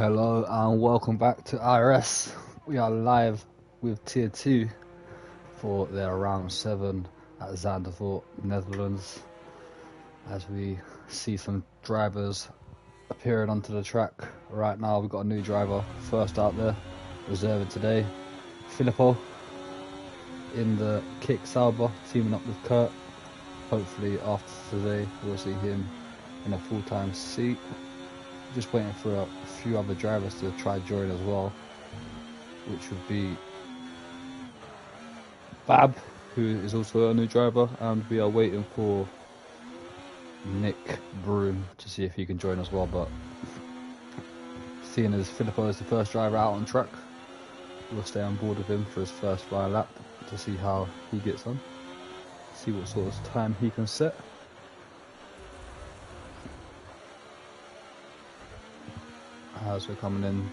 Hello and welcome back to IRS. We are live with Tier 2 for their round 7 at Zandvoort, Netherlands, as we see some drivers appearing onto the track. Right now we've got a new driver first out there, reserving today, Filippo in the kick Sauber, teaming up with Kurt. Hopefully after today we'll see him in a full-time seat. Just waiting for a few other drivers to try join as well, which would be Bab, who is also a new driver, and we are waiting for Nick Broom to see if he can join as well. But seeing as Filippo is the first driver out on track, we'll stay on board with him for his first dry lap to see how he gets on, see what sort of time he can set. As we're coming in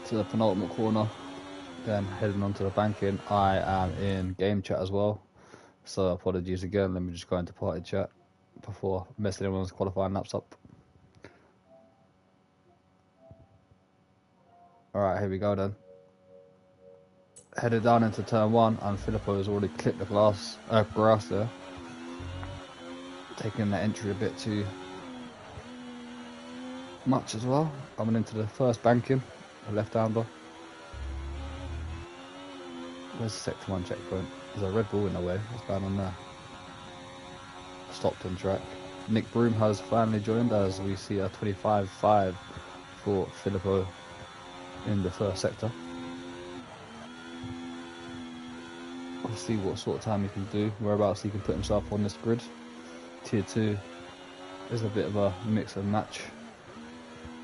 to the penultimate corner, then heading on to the banking, I am in game chat as well, so apologies again. Let me just go into party chat before messing anyone's qualifying laps up. Alright, here we go then. Headed down into turn 1, and Filippo has already clipped the grass there, taking the entry a bit too much as well. Coming into the first banking, a left-hander. Where's the sector 1 checkpoint? There's a Red Bull in the way. What's going on there? Stopped on track. Nick Broom has finally joined, as we see a 25.5 for Filippo in the first sector. We'll see what sort of time he can do, whereabouts he can put himself on this grid. Tier 2 is a bit of a mix and match.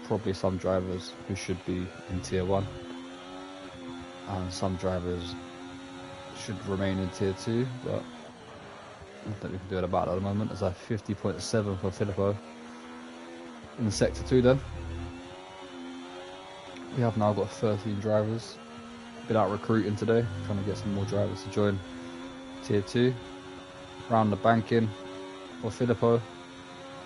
Probably some drivers who should be in Tier 1, and some drivers should remain in Tier 2, but nothing we can do about it at the moment. There's a 50.7 for Filippo in Sector 2 then. We have now got 13 drivers. Been out recruiting today, trying to get some more drivers to join Tier 2. Round the banking for Filippo,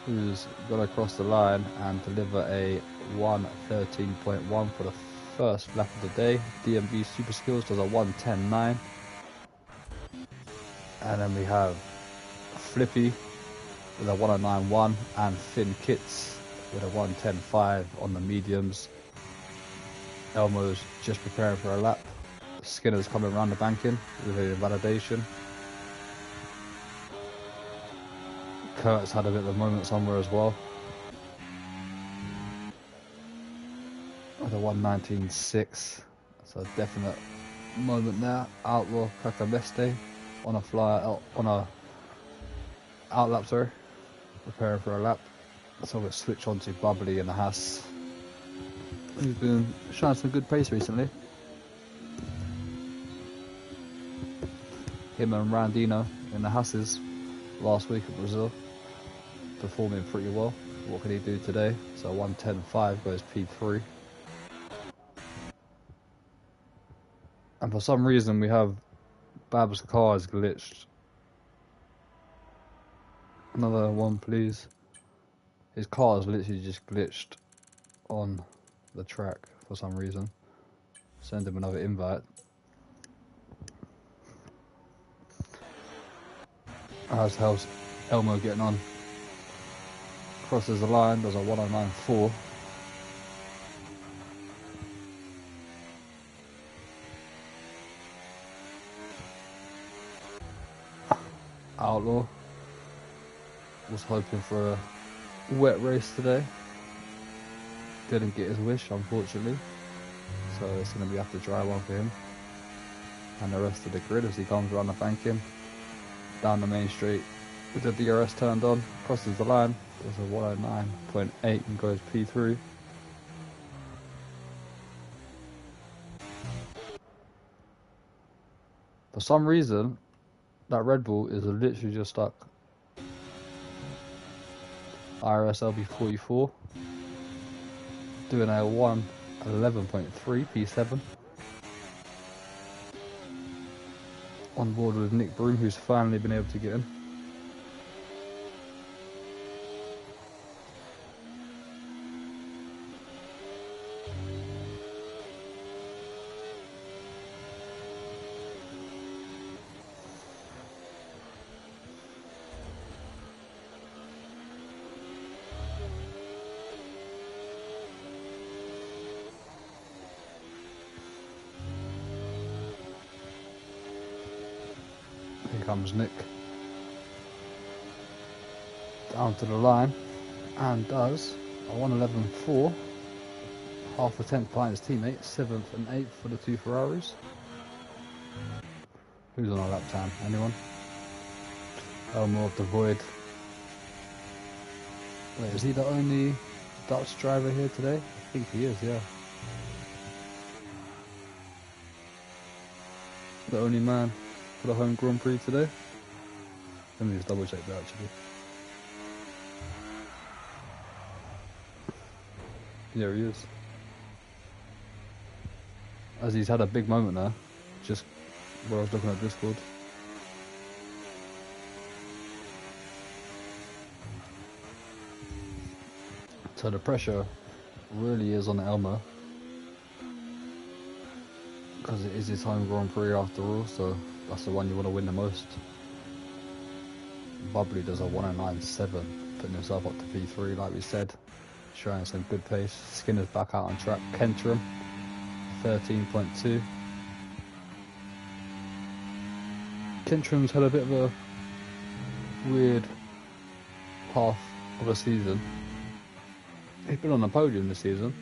who's got to cross the line and deliver a 1:13.1 for the first lap of the day. DMV Super Skills does a 1:10.9. And then we have Flippy with a 1:09.1 and Finn Kitts with a 1:10.5 on the mediums. Elmo's just preparing for a lap. Skinner's coming around the banking with a validation. Kurt's had a bit of a moment somewhere as well, with a 1:19.6. So a definite moment there. Outlaw Kakameste on a out lap, preparing for a lap. So we'll switch on to Bubbly in the Haas, who's been showing some good pace recently. Him and Randino in the Haas's last week at Brazil, performing pretty well. What can he do today? So 1:10.5 goes P3. And for some reason we have Bab's car is glitched. Another one please. His car is literally just glitched on the track for some reason. Send him another invite. How's Elmo getting on? Crosses the line, does a 1:09.4. Outlaw was hoping for a wet race today. Didn't get his wish, unfortunately. So it's going to be after dry one for him. And the rest of the grid as he comes around the banking, down the main straight with the DRS turned on, crosses the line, does a 1:09.8 and goes P3. For some reason, that Red Bull is literally just stuck. IRS LB44 doing a 1:11.3 P7. On board with Nick Broom, who's finally been able to get in. comes Nick down to the line and does a 1:11.4, half a tenth behind his teammate, 7th and 8th for the two Ferraris. Who's on a lap time? Anyone? Elmo of the Void. Wait, is he the only Dutch driver here today? I think he is, yeah. The only man for the home Grand Prix today. Let me just double check that actually. Yeah, he is. As he's had a big moment there, just while I was looking at Discord. So the pressure really is on Elmo, because it is his home Grand Prix after all, so that's the one you want to win the most. Bubbly does a 1:09.7, putting himself up to P3 like we said, showing some good pace. Skinner's back out on track. Kentrum 13.2. Kentrum's had a bit of a weird half of a season. He's been on the podium this season,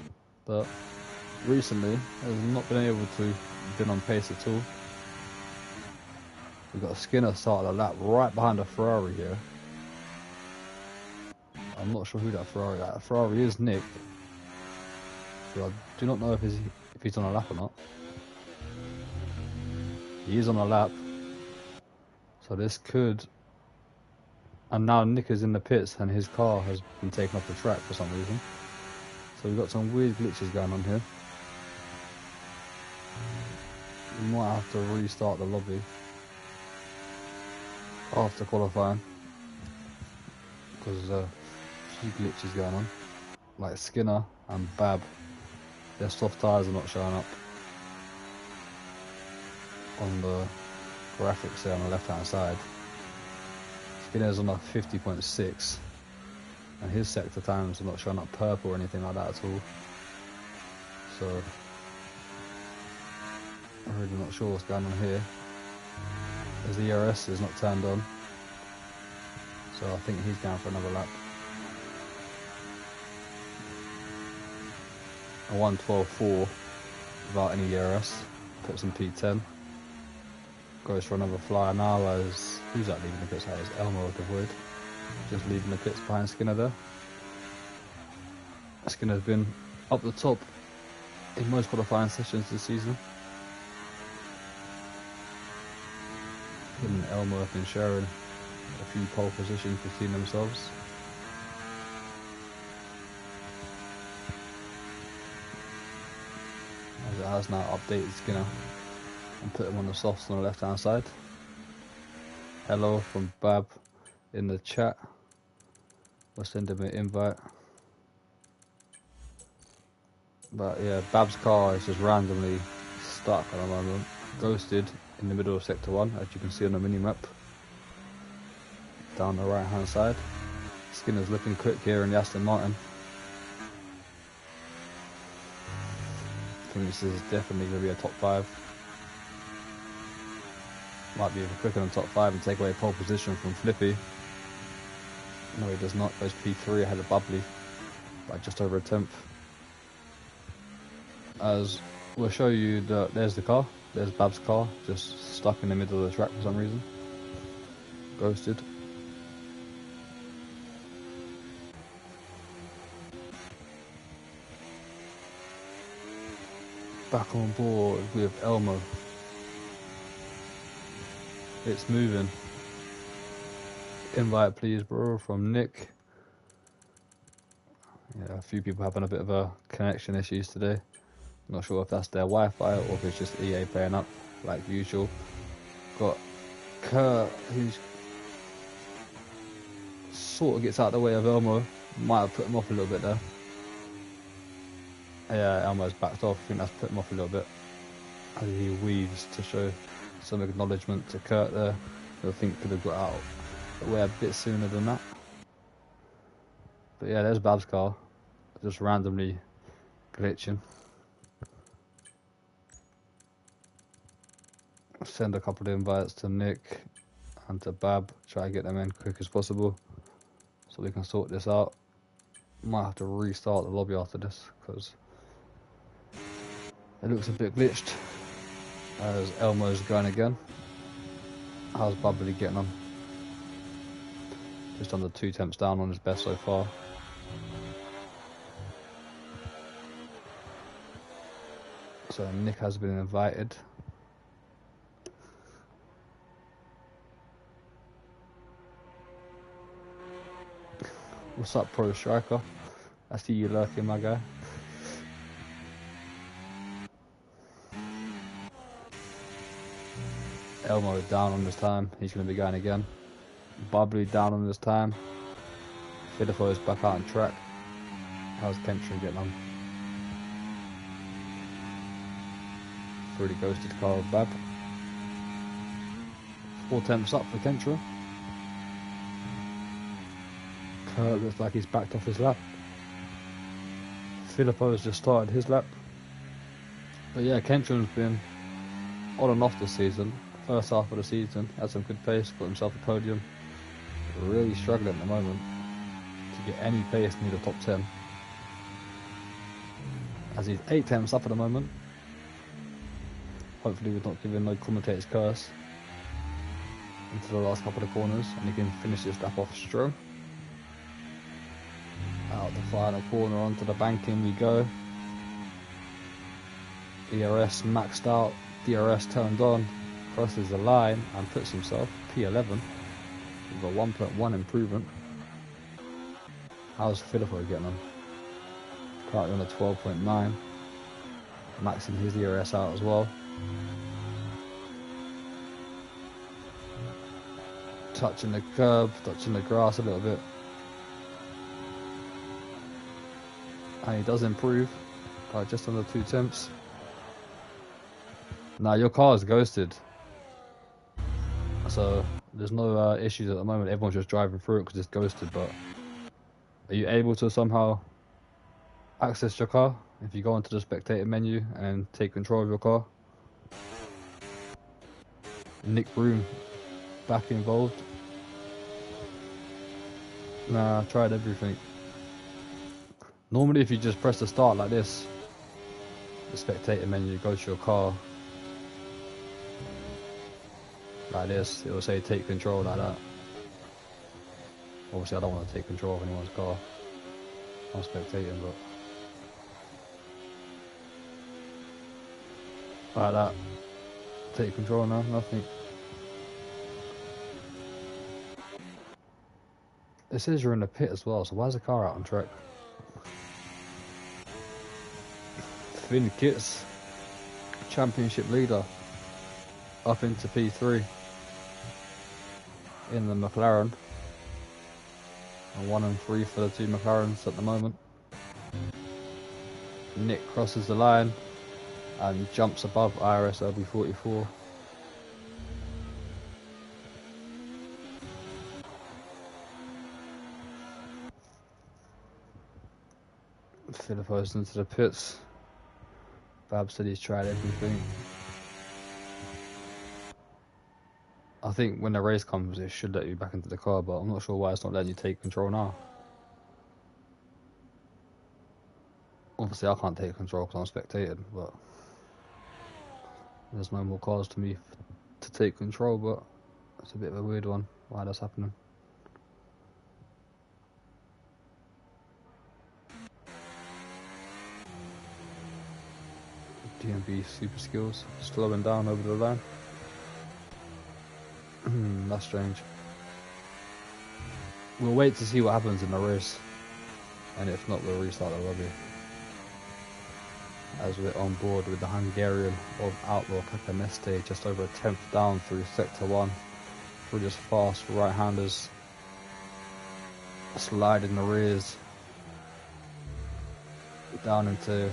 but recently has not been able to been on pace at all. We've got Skinner started a lap right behind a Ferrari here. I'm not sure who that Ferrari is Nick. So I do not know if he's on a lap or not. He is on a lap. So this could... And now Nick is in the pits and his car has been taken off the track for some reason. So we've got some weird glitches going on here. We might have to restart the lobby after qualifying, because there's a few glitches going on. Like Skinner and Bab, their soft tyres are not showing up on the graphics there on the left hand side. Skinner's on a 50.6 and his sector times are not showing up purple or anything like that at all. So I'm really not sure what's going on here, as the IRS is not turned on. So I think he's going for another lap. A 1:12.4 without any IRS, puts in P10. Goes for another flyer now as, who's that leaving the pits? That is Elmo of the Void, just leaving the pits behind Skinner there. Skinner's been up the top in most qualifying sessions this season. Him and Elmo have been sharing a few pole positions between themselves. As it has now updated Skinner and put him on the softs on the left hand side. Hello from Bab in the chat. We'll send him an invite. But yeah, Bab's car is just randomly stuck at the moment, ghosted in the middle of sector 1, as you can see on the mini map down the right hand side. Skinner's looking quick here in the Aston Martin. I think this is definitely going to be a top 5. Might be even quicker than top 5 and take away pole position from Flippy. No, he does not. Goes P3 ahead of Bubbly by just over a tenth. As we'll show you, there's the car. There's Bab's car, just stuck in the middle of the track for some reason. Ghosted. Back on board with Elmo. It's moving. Invite please bro from Nick. Yeah, a few people having a bit of a connection issues today. Not sure if that's their Wi-Fi or if it's just EA playing up like usual. Got Kurt, who's sort of gets out of the way of Elmo. Might have put him off a little bit there. Yeah, Elmo's backed off. I think that's put him off a little bit as he weaves to show some acknowledgement to Kurt there, who I think could have got out the way a bit sooner than that. But yeah, there's Bab's car, just randomly glitching. Send a couple of invites to Nick onto Bab, try to get them in quick as possible so we can sort this out. Might have to restart the lobby after this because it looks a bit glitched. As Elmo's going again. How's Bubbly getting on? Just under 2 temps down on his best so far. So Nick has been invited. What's up, Pro Striker? I see you lurking, my guy. Elmo down on this time. He's going to be going again. Bubbly down on this time. Filifo is back out on track. How's Kentry getting on? Through the ghosted car of Bab. 4 temps up for Kentry. Kurt looks like he's backed off his lap. Filippo has just started his lap. But yeah, Kentron's been on and off this season. First half of the season, had some good pace, got himself a podium. Really struggling at the moment to get any pace near the top 10. As he's 8 temps up at the moment. Hopefully we're not giving no commentator's curse into the last couple of corners and he can finish this lap off strong. Out the final corner onto the banking we go. DRS maxed out, DRS turned on, crosses the line and puts himself P11 with a 1.1 improvement. How's Filippo getting on? Currently on a 12.9, maxing his DRS out as well. Touching the curb, touching the grass a little bit. And he does improve by just under 2 temps. Now your car is ghosted, so there's no issues at the moment. Everyone's just driving through it because it's ghosted. But are you able to somehow access your car if you go into the spectator menu and take control of your car? Nick Broom back involved. Nah, I tried everything. Normally if you just press the start like this, the spectator menu, go to your car like this, it will say take control like that. Obviously I don't want to take control of anyone's car, I'm spectating, but like that. Take control now, nothing. It says you're in the pit as well, so why is the car out on track? Finn Kitts, championship leader, up into P3 in the McLaren. And 1 and 3 for the 2 McLarens at the moment. Nick crosses the line and jumps above IRS LB44. Filippo's into the pits. Bab said he's tried everything. I think when the race comes it should let you back into the car, but I'm not sure why it's not letting you take control now. Obviously I can't take control because I'm spectating, but there's no more cars to me to take control, but it's a bit of a weird one why that's happening. DMB super skills slowing down over the line. That's strange. We'll wait to see what happens in the race, and if not we'll restart the lobby. As we're on board with the Hungarian of Outlaw Kakaneste, just over a 10th down through sector 1, through this fast right-handers, slide in the rears, down into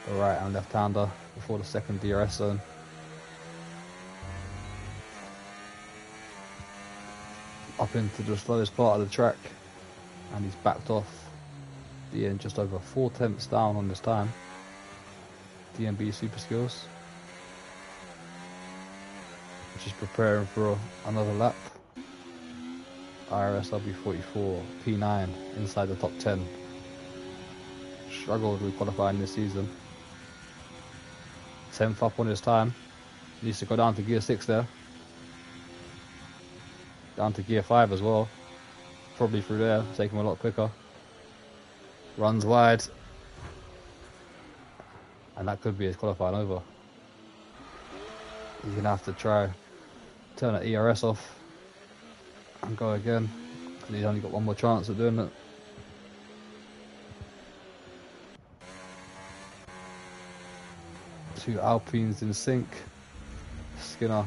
the right and left-hander before the second DRS zone. Up into the slowest part of the track, and he's backed off, being just over 4 tenths down on this time. DMB super skills. Just preparing for another lap. IRS W44 P9 inside the top 10. Struggled with qualifying this season. 10th up on his time. Needs to go down to gear 6 there. Down to gear 5 as well. Probably through there, take him a lot quicker. Runs wide. And that could be his qualifying over. He's going to have to try turn that ERS off and go again. And he's only got one more chance of doing it. Two Alpines in sync. Skinner.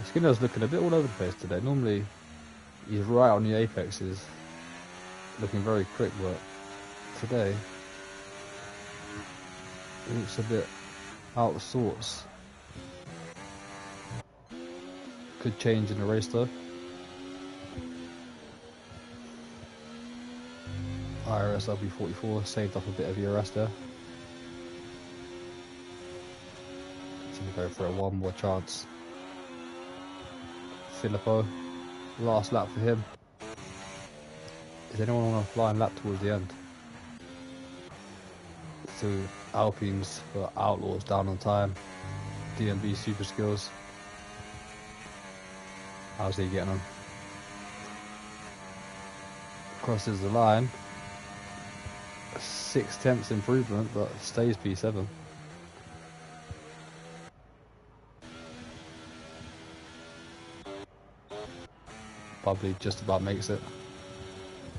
Skinner's looking a bit all over the place today. Normally he's right on the apexes, looking very quick, but today he looks a bit out of sorts. Could change in the race though. IRS LB44 saved off a bit of ERS there. Go for a one more chance. Filippo, last lap for him. Is anyone on a flying lap towards the end? Two Alpines for Outlaws down on time. DMB super skills. How's he getting on? Crosses the line. 6/10 improvement, but stays P7. Probably just about makes it.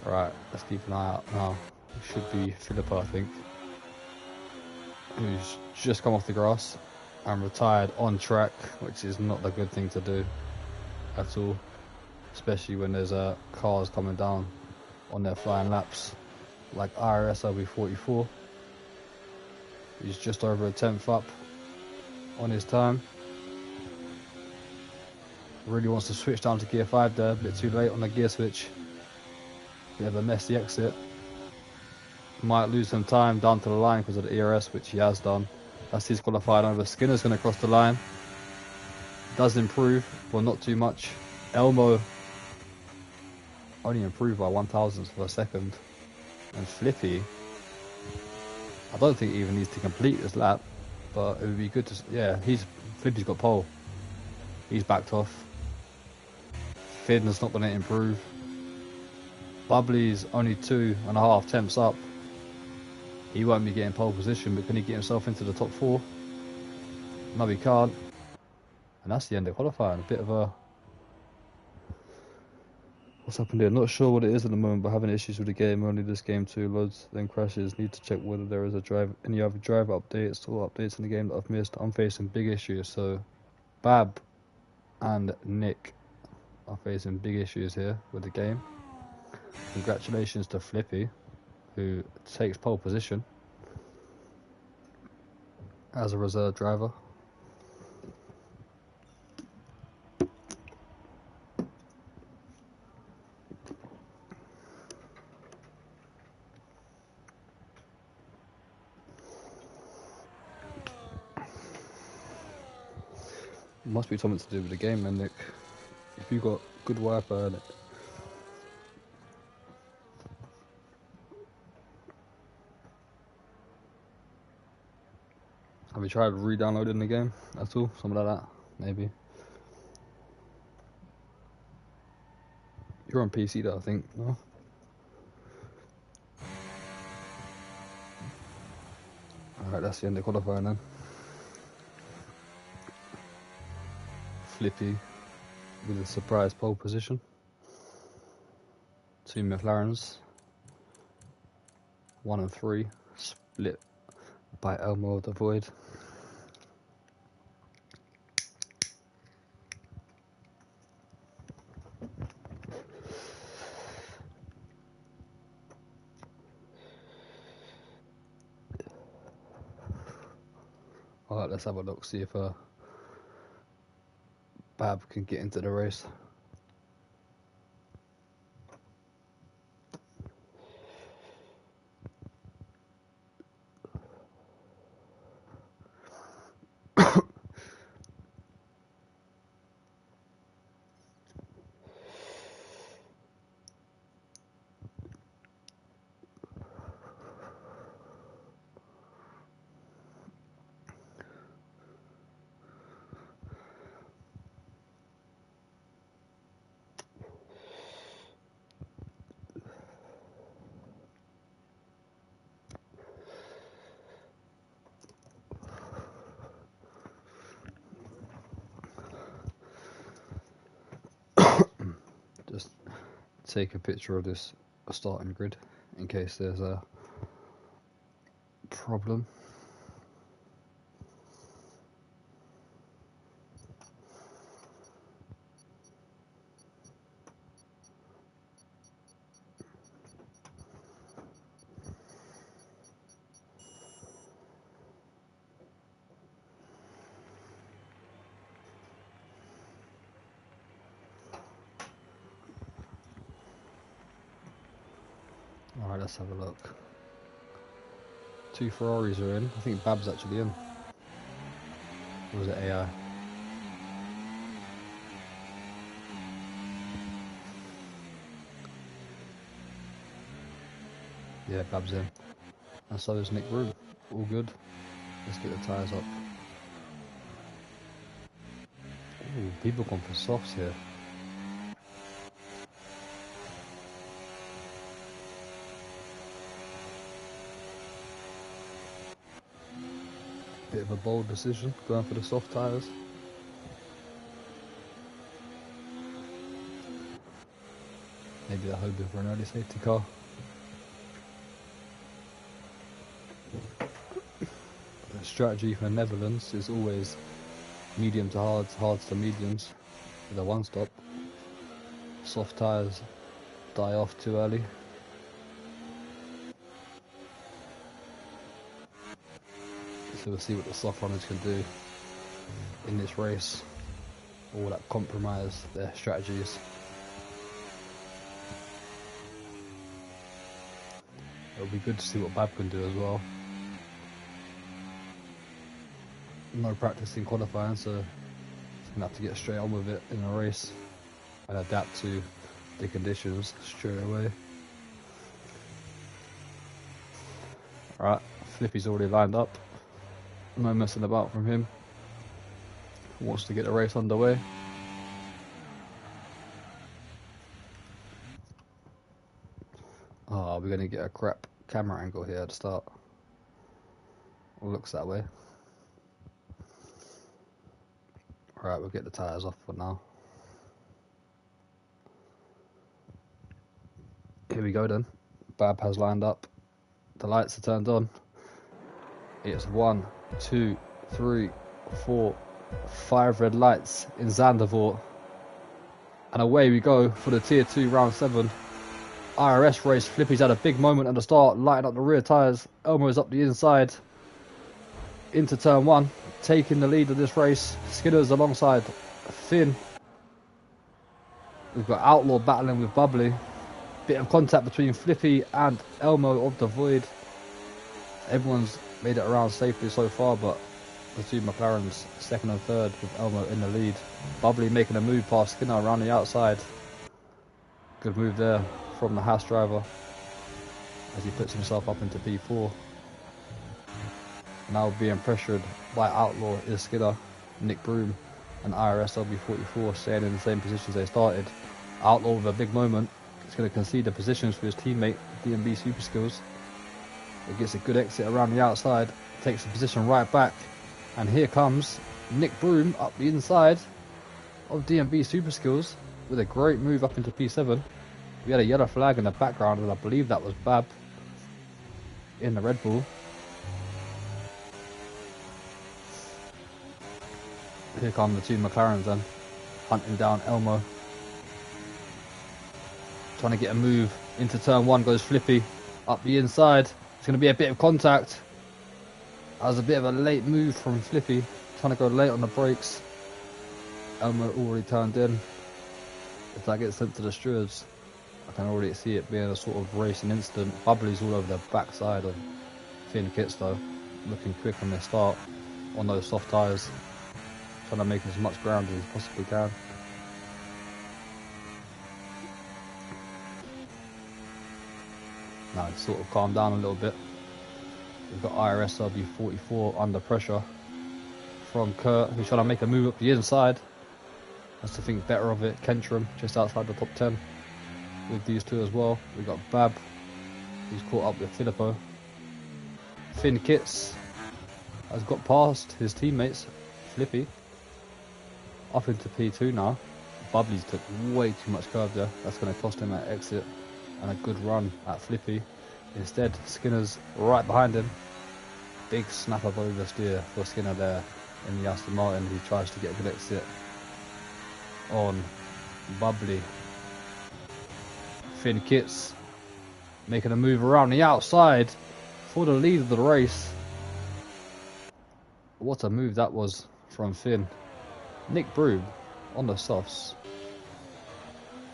Alright, let's keep an eye out now. It should be Filippo, I think, who's just come off the grass and retired on track, which is not a good thing to do at all, especially when there's cars coming down on their flying laps like IRS LB44. He's just over a 10th up on his time. Really wants to switch down to gear 5 there, a bit too late on the gear switch. Bit of a messy exit. Might lose some time down to the line because of the ERS, which he has done. That's his qualifying over. Skinner's going to cross the line. Does improve, but not too much. Elmo only improved by 1,000th of a second. And Flippy, I don't think he even needs to complete this lap, but it would be good to, yeah, Flippy's got pole. He's backed off. Finn's not going to improve. Bubbly's only 2.5 tenths up. He won't be getting pole position, but can he get himself into the top 4? No, he can't. And that's the end of qualifying. A bit of a... What's happened here? Not sure what it is at the moment, but having issues with the game. Only this game too. Loads, then crashes. Need to check whether there is any other driver updates or updates in the game that I've missed. I'm facing big issues, so Bab and Nick are facing big issues here with the game. Congratulations to Flippy, who takes pole position as a reserve driver. Must be something to do with the game, man, Nick. If you got good Wi-Fi on it. Have you tried re-downloading the game at all? Something like that, maybe. You're on PC though, I think, no? Alright, that's the end of qualifying then. Flippy with a surprise pole position. Two McLarens. 1 and 3. Split by Elmo of the Void. Alright, let's have a look, see if Bab can get into the race. take a picture of this starting grid in case there's a problem. Alright, let's have a look. 2 Ferraris are in. I think Bab's actually in. Or was it AI? Yeah, Bab's in. And so is Nick Broom. All good. Let's get the tyres up. Ooh, people gone for softs here. Bit of a bold decision, going for the soft tyres. Maybe they're hoping for an early safety car. The strategy for the Netherlands is always medium to hards, hards to mediums with a one stop. Soft tyres die off too early. So we'll see what the soft runners can do in this race, or will that compromise their strategies. It'll be good to see what Bab can do as well. No practice in qualifying, so he's gonna have to get straight on with it in a race and adapt to the conditions straight away. Alright, Flippy's already lined up. No messing about from him. Wants to get the race underway. Oh, we're going to get a crap camera angle here at the start. Looks that way. Alright, we'll get the tyres off for now. Here we go then. Bab has lined up. The lights are turned on. It's 1, 2, 3, 4, 5 red lights in Zandvoort. And away we go for the Tier 2 Round 7 IRS race. Flippy's had a big moment at the start, lighting up the rear tyres. Elmo's up the inside into turn 1, taking the lead of this race. Skinner's alongside Finn. We've got Outlaw battling with Bubbly. Bit of contact between Flippy and Elmo of the Void. Everyone's made it around safely so far, but the two McLarens second and third with Elmo in the lead. Bubbly making a move past Skinner around the outside. Good move there from the Haas driver as he puts himself up into P4. Now being pressured by Outlaw is Skinner, Nick Broom and IRS LB44 staying in the same positions they started. Outlaw with a big moment. He's going to concede the positions for his teammate, DMB Super Skills. It gets a good exit around the outside, takes the position right back, and here comes Nick Broom up the inside of DMB Super Skills with a great move up into P7. We had a yellow flag in the background, and I believe that was Bab in the Red Bull. Here come the two McLarens then, hunting down Elmo. Trying to get a move into turn 1, goes Flippy up the inside. It's going to be a bit of contact. That was a bit of a late move from Flippy, trying to go late on the brakes. Elmo already turned in. If that gets sent to the stewards, I can already see it being a sort of racing incident. Bubbly's all over the backside of Finn Kits though, looking quick on their start on those soft tyres, trying to make as much ground as he possibly can. Now it's sort of calmed down a little bit. We've got IRS LB44 under pressure from Kurt, who's trying to make a move up the inside. Has to think better of it. Kentrum just outside the top 10 with these two as well. We've got Bab, who's caught up with Filippo. Finn Kits has got past his teammates, Flippy, up into P2 now. Bubbly's took way too much curve there. That's going to cost him at exit and a good run at Flippy. Instead, Skinner's right behind him. Big snap up oversteer for Skinner there in the Aston Martin, who tries to get a good exit on Bubbly. Finn Kitts making a move around the outside for the lead of the race. What a move that was from Finn. Nick Broom on the softs.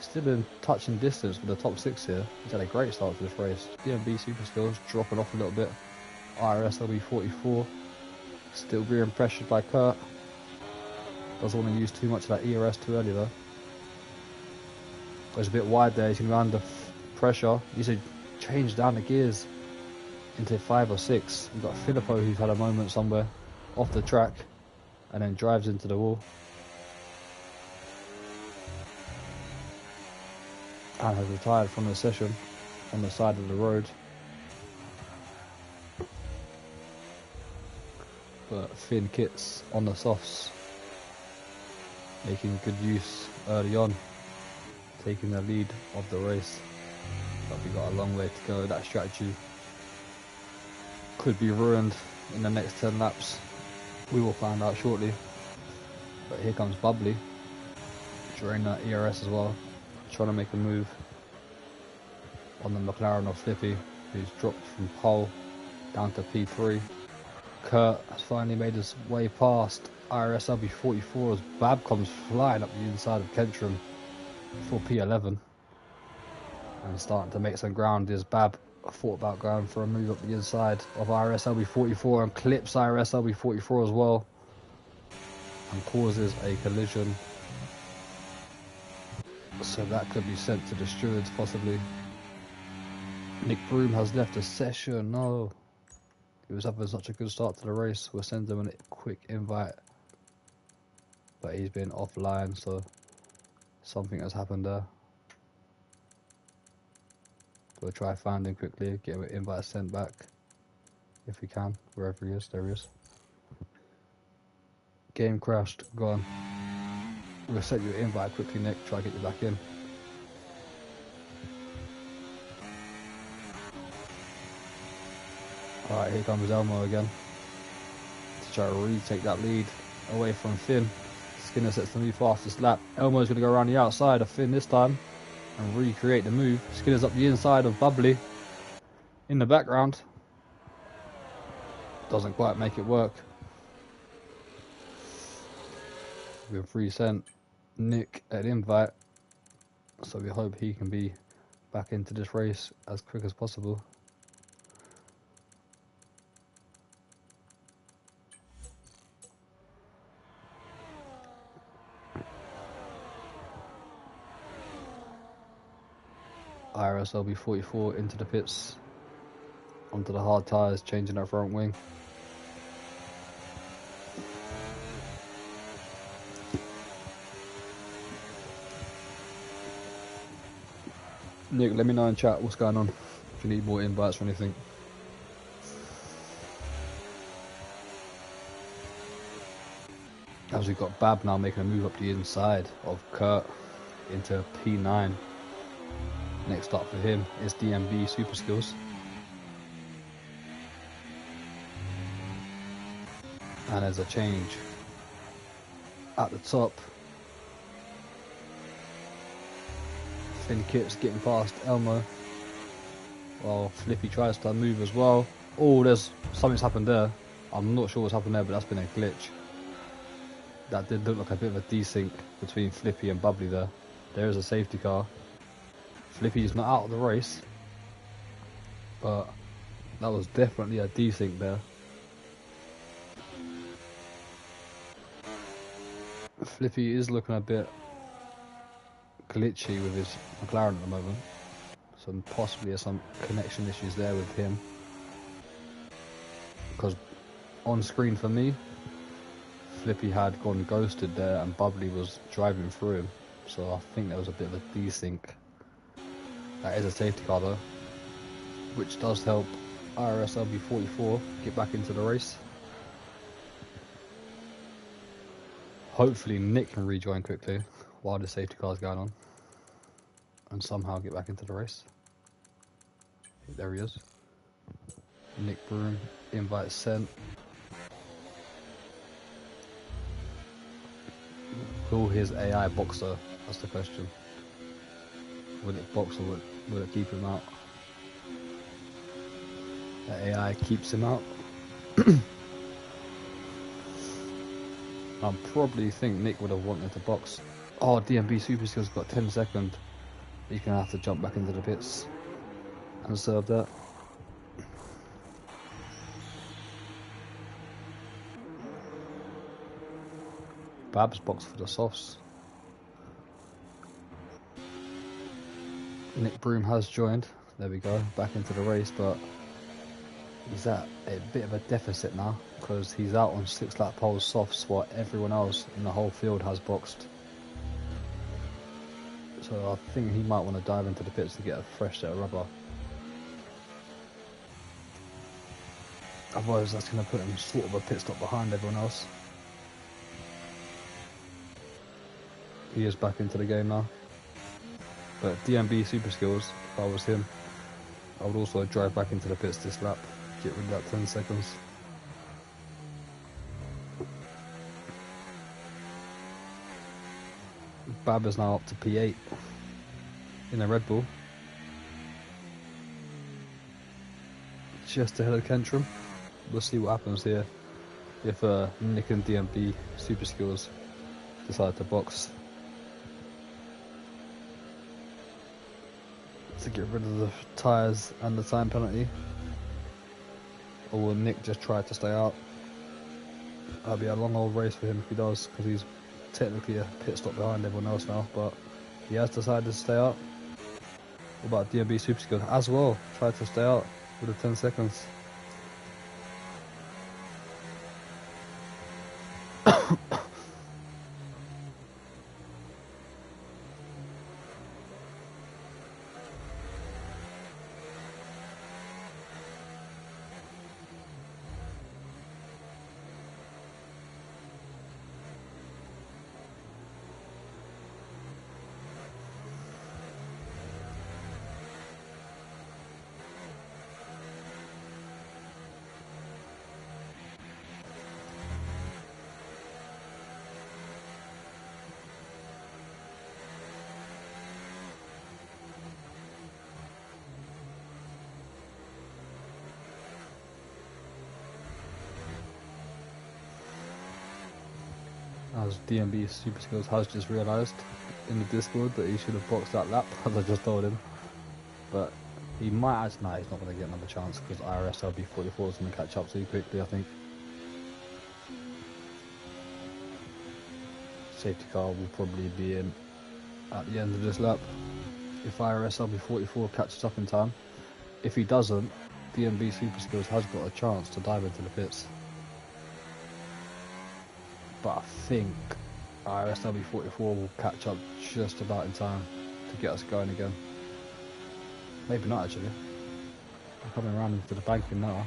Still in touching distance with the top 6 here. He's had a great start to this race. DMB Super Skills dropping off a little bit. IRS LB44 still being pressured by Kurt. Doesn't want to use too much of that ERS too early though. Goes a bit wide there. He's going to be under pressure. He needs to change down the gears into 5 or 6. We've got Filippo, who's had a moment somewhere off the track and then drives into the wall. And has retired from the session on the side of the road. But Finn Kitts on the softs, making good use early on, taking the lead of the race. But we got a long way to go. That strategy could be ruined in the next 10 laps. We will find out shortly. But here comes Bubbly, during that ERS as well, trying to make a move on the McLaren of Flippy, who's dropped from pole down to P3. Kurt has finally made his way past IRS LB44 as Bab comes flying up the inside of Kentrum for P11 and starting to make some ground. As Bab thought about going for a move up the inside of IRS LB44 and clips IRS LB44 as well and causes a collision, so that could be sent to the stewards possibly. Nick Broom has left the session. No, he was having such a good start to the race. We'll send him a quick invite, but he's been offline, so something has happened there. We'll try find him quickly, get him an invite sent back if we can, wherever he is. There he is. Game crashed, gone. We'll send you an invite quickly, Nick, try to get you back in. Alright, here comes Elmo again to try to retake that lead away from Finn. Skinner sets the new fastest lap. Elmo's going to go around the outside of Finn this time and recreate the move. Skinner's up the inside of Bubbly in the background. Doesn't quite make it work. We've resent Nick an invite, so we hope he can be back into this race as quick as possible. IRS LB44 into the pits, onto the hard tyres, changing that front wing. Nick, let me know in chat what's going on, if you need more invites or anything. As we've got Bab now making a move up the inside of Kurt into P9. Next up for him is DMB Super Skills. And there's a change at the top. Finn Kitts getting past Elmo while Flippy tries to move as well. Oh, there's something's happened there. I'm not sure what's happened there, but that's been a glitch. That did look like a bit of a desync between Flippy and Bubbly there. There is a safety car. Flippy's not out of the race, but that was definitely a desync there. Flippy is looking a bit glitchy with his McLaren at the moment, so possibly there's some connection issues there with him, because on screen for me Flippy had gone ghosted there and Bubbly was driving through him, so I think there was a bit of a desync. That is a safety car though, which does help IRS LB44 get back into the race. Hopefully Nick can rejoin quickly. while the safety car is going on and somehow get back into the race. There he is. Nick Broom, invite sent. Will his AI box though? That's the question. Will it box or will it keep him out? The AI keeps him out. I probably think Nick would have wanted to box. Oh, DMB Super Skills got 10 seconds. He's going to have to jump back into the pits and serve that. Babs box for the softs. Nick Broom has joined. There we go, back into the race, but he's at a bit of a deficit now because he's out on 6 lap poles softs while everyone else in the whole field has boxed. So I think he might want to dive into the pits to get a fresh set of rubber. Otherwise that's going to put him sort of a pit stop behind everyone else. He is back into the game now. But DMB Super Skills, if I was him, I would also drive back into the pits this lap, get rid of that 10 seconds. Bab is now up to P8 in the Red Bull. Just ahead of Kentrum. We'll see what happens here if Nick and DMB Super Skills decide to box. To get rid of the tyres and the time penalty. Or will Nick just try to stay out? That'll be a long old race for him if he does, because he's technically a pit stop behind everyone else now, but he has decided to stay out. What about DMB Super Skills as well? Tried to stay out with the 10 seconds. As DMB Super Skills has just realised in the Discord that he should have boxed that lap, as I just told him. But he might actually, nah, he's not going to get another chance because IRS LB44 is going to catch up too quickly, I think. Safety car will probably be in at the end of this lap if IRS LB44 catches up in time. If he doesn't, DMB Super Skills has got a chance to dive into the pits. But I think IRS LB44 will catch up just about in time to get us going again. Maybe not actually. I'm coming around into the banking now.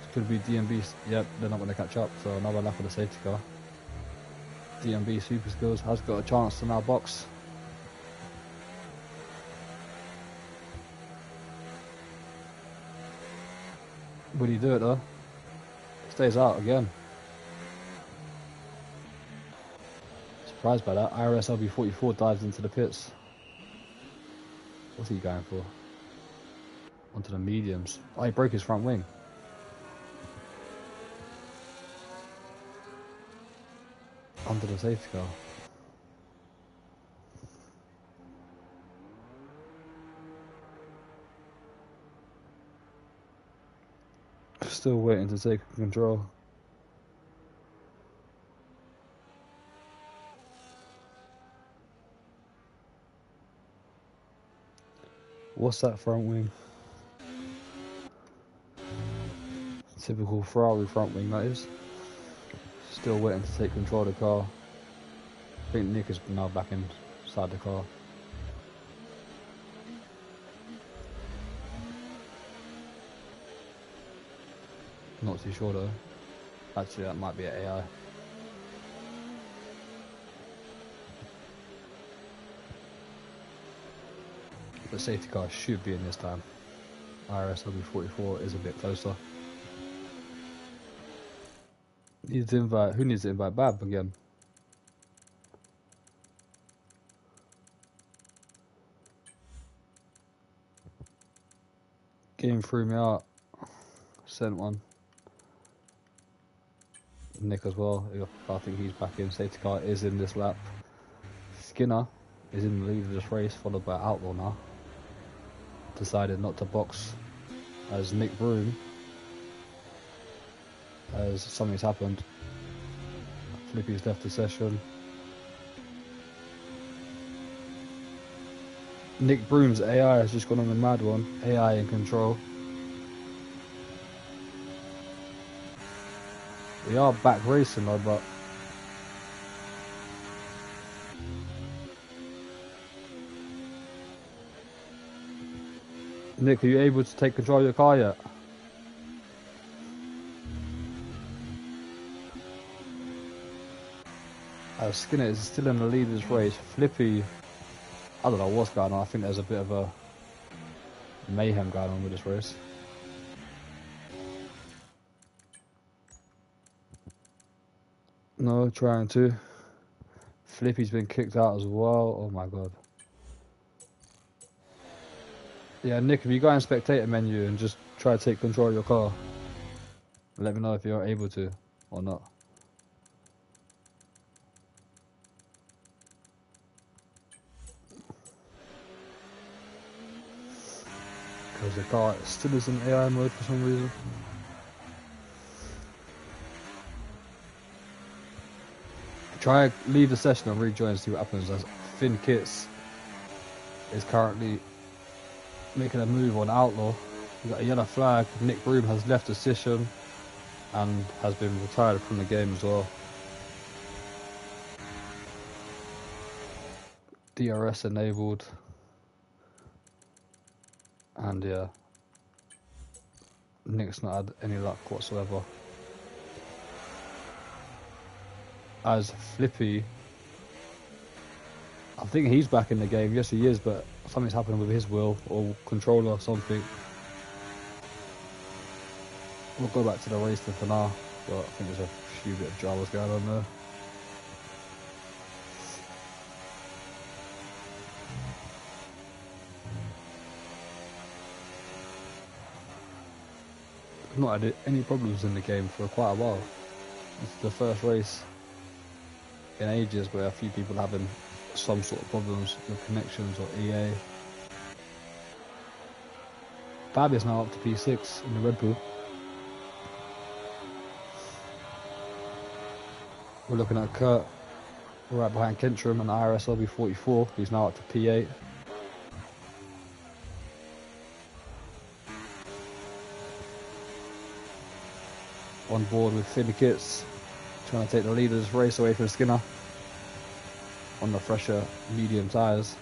It could be DMB. Yep, they're not going to catch up, so another lap of the safety car. DMB Super Skills has got a chance to now box. Will he do it though? Stays out again. Surprised by that. IRS LB44 dives into the pits. What's he going for? Onto the mediums. Oh, he broke his front wing. Under the safety car. Still waiting to take control. What's that front wing? Typical Ferrari front wing, that is. Still waiting to take control of the car. I think Nick is now back inside the car. Not too sure though. Actually, that might be an AI. The safety car should be in this time. IRS W44 is a bit closer. Needs to invite, who needs to invite Bab again? Game threw me out. Sent one. Nick as well. I think he's back in. Safety car is in this lap. Skinner is in the lead of this race, followed by Outlaw now. Decided not to box as Nick Broom, as something's happened. Flippy's left the session. Nick Broom's AI has just gone on a mad one. AI in control. We are back racing though, but Nick, are you able to take control of your car yet? Skinner is still in the lead of this race. Flippy, I don't know what's going on. I think there's a bit of a mayhem going on with this race. No, trying to. Flippy's been kicked out as well. Oh my god. Yeah, Nick, if you go in spectator menu and just try to take control of your car, let me know if you're able to or not. Because the car still is in AI mode for some reason. Try leave the session and rejoin and see what happens. As Finn Kitts is currently making a move on Outlaw. We've got a yellow flag. Nick Broom has left the session and has been retired from the game as well. DRS enabled. And yeah, Nick's not had any luck whatsoever. As Flippy, I think he's back in the game. Yes, he is, but something's happened with his wheel or controller or something. We'll go back to the race for now, but I think there's a few bit of dramas going on there. I've not had any problems in the game for quite a while. This is the first race in ages where a few people are having some sort of problems with connections or EA. Bab is now up to P6 in the Red Bull. We're looking at Kurt right behind Kentrum and IRS LB44. He's now up to P8. On board with Finn Kitts, trying to take the lead of this race away from Skinner on the fresher medium tyres.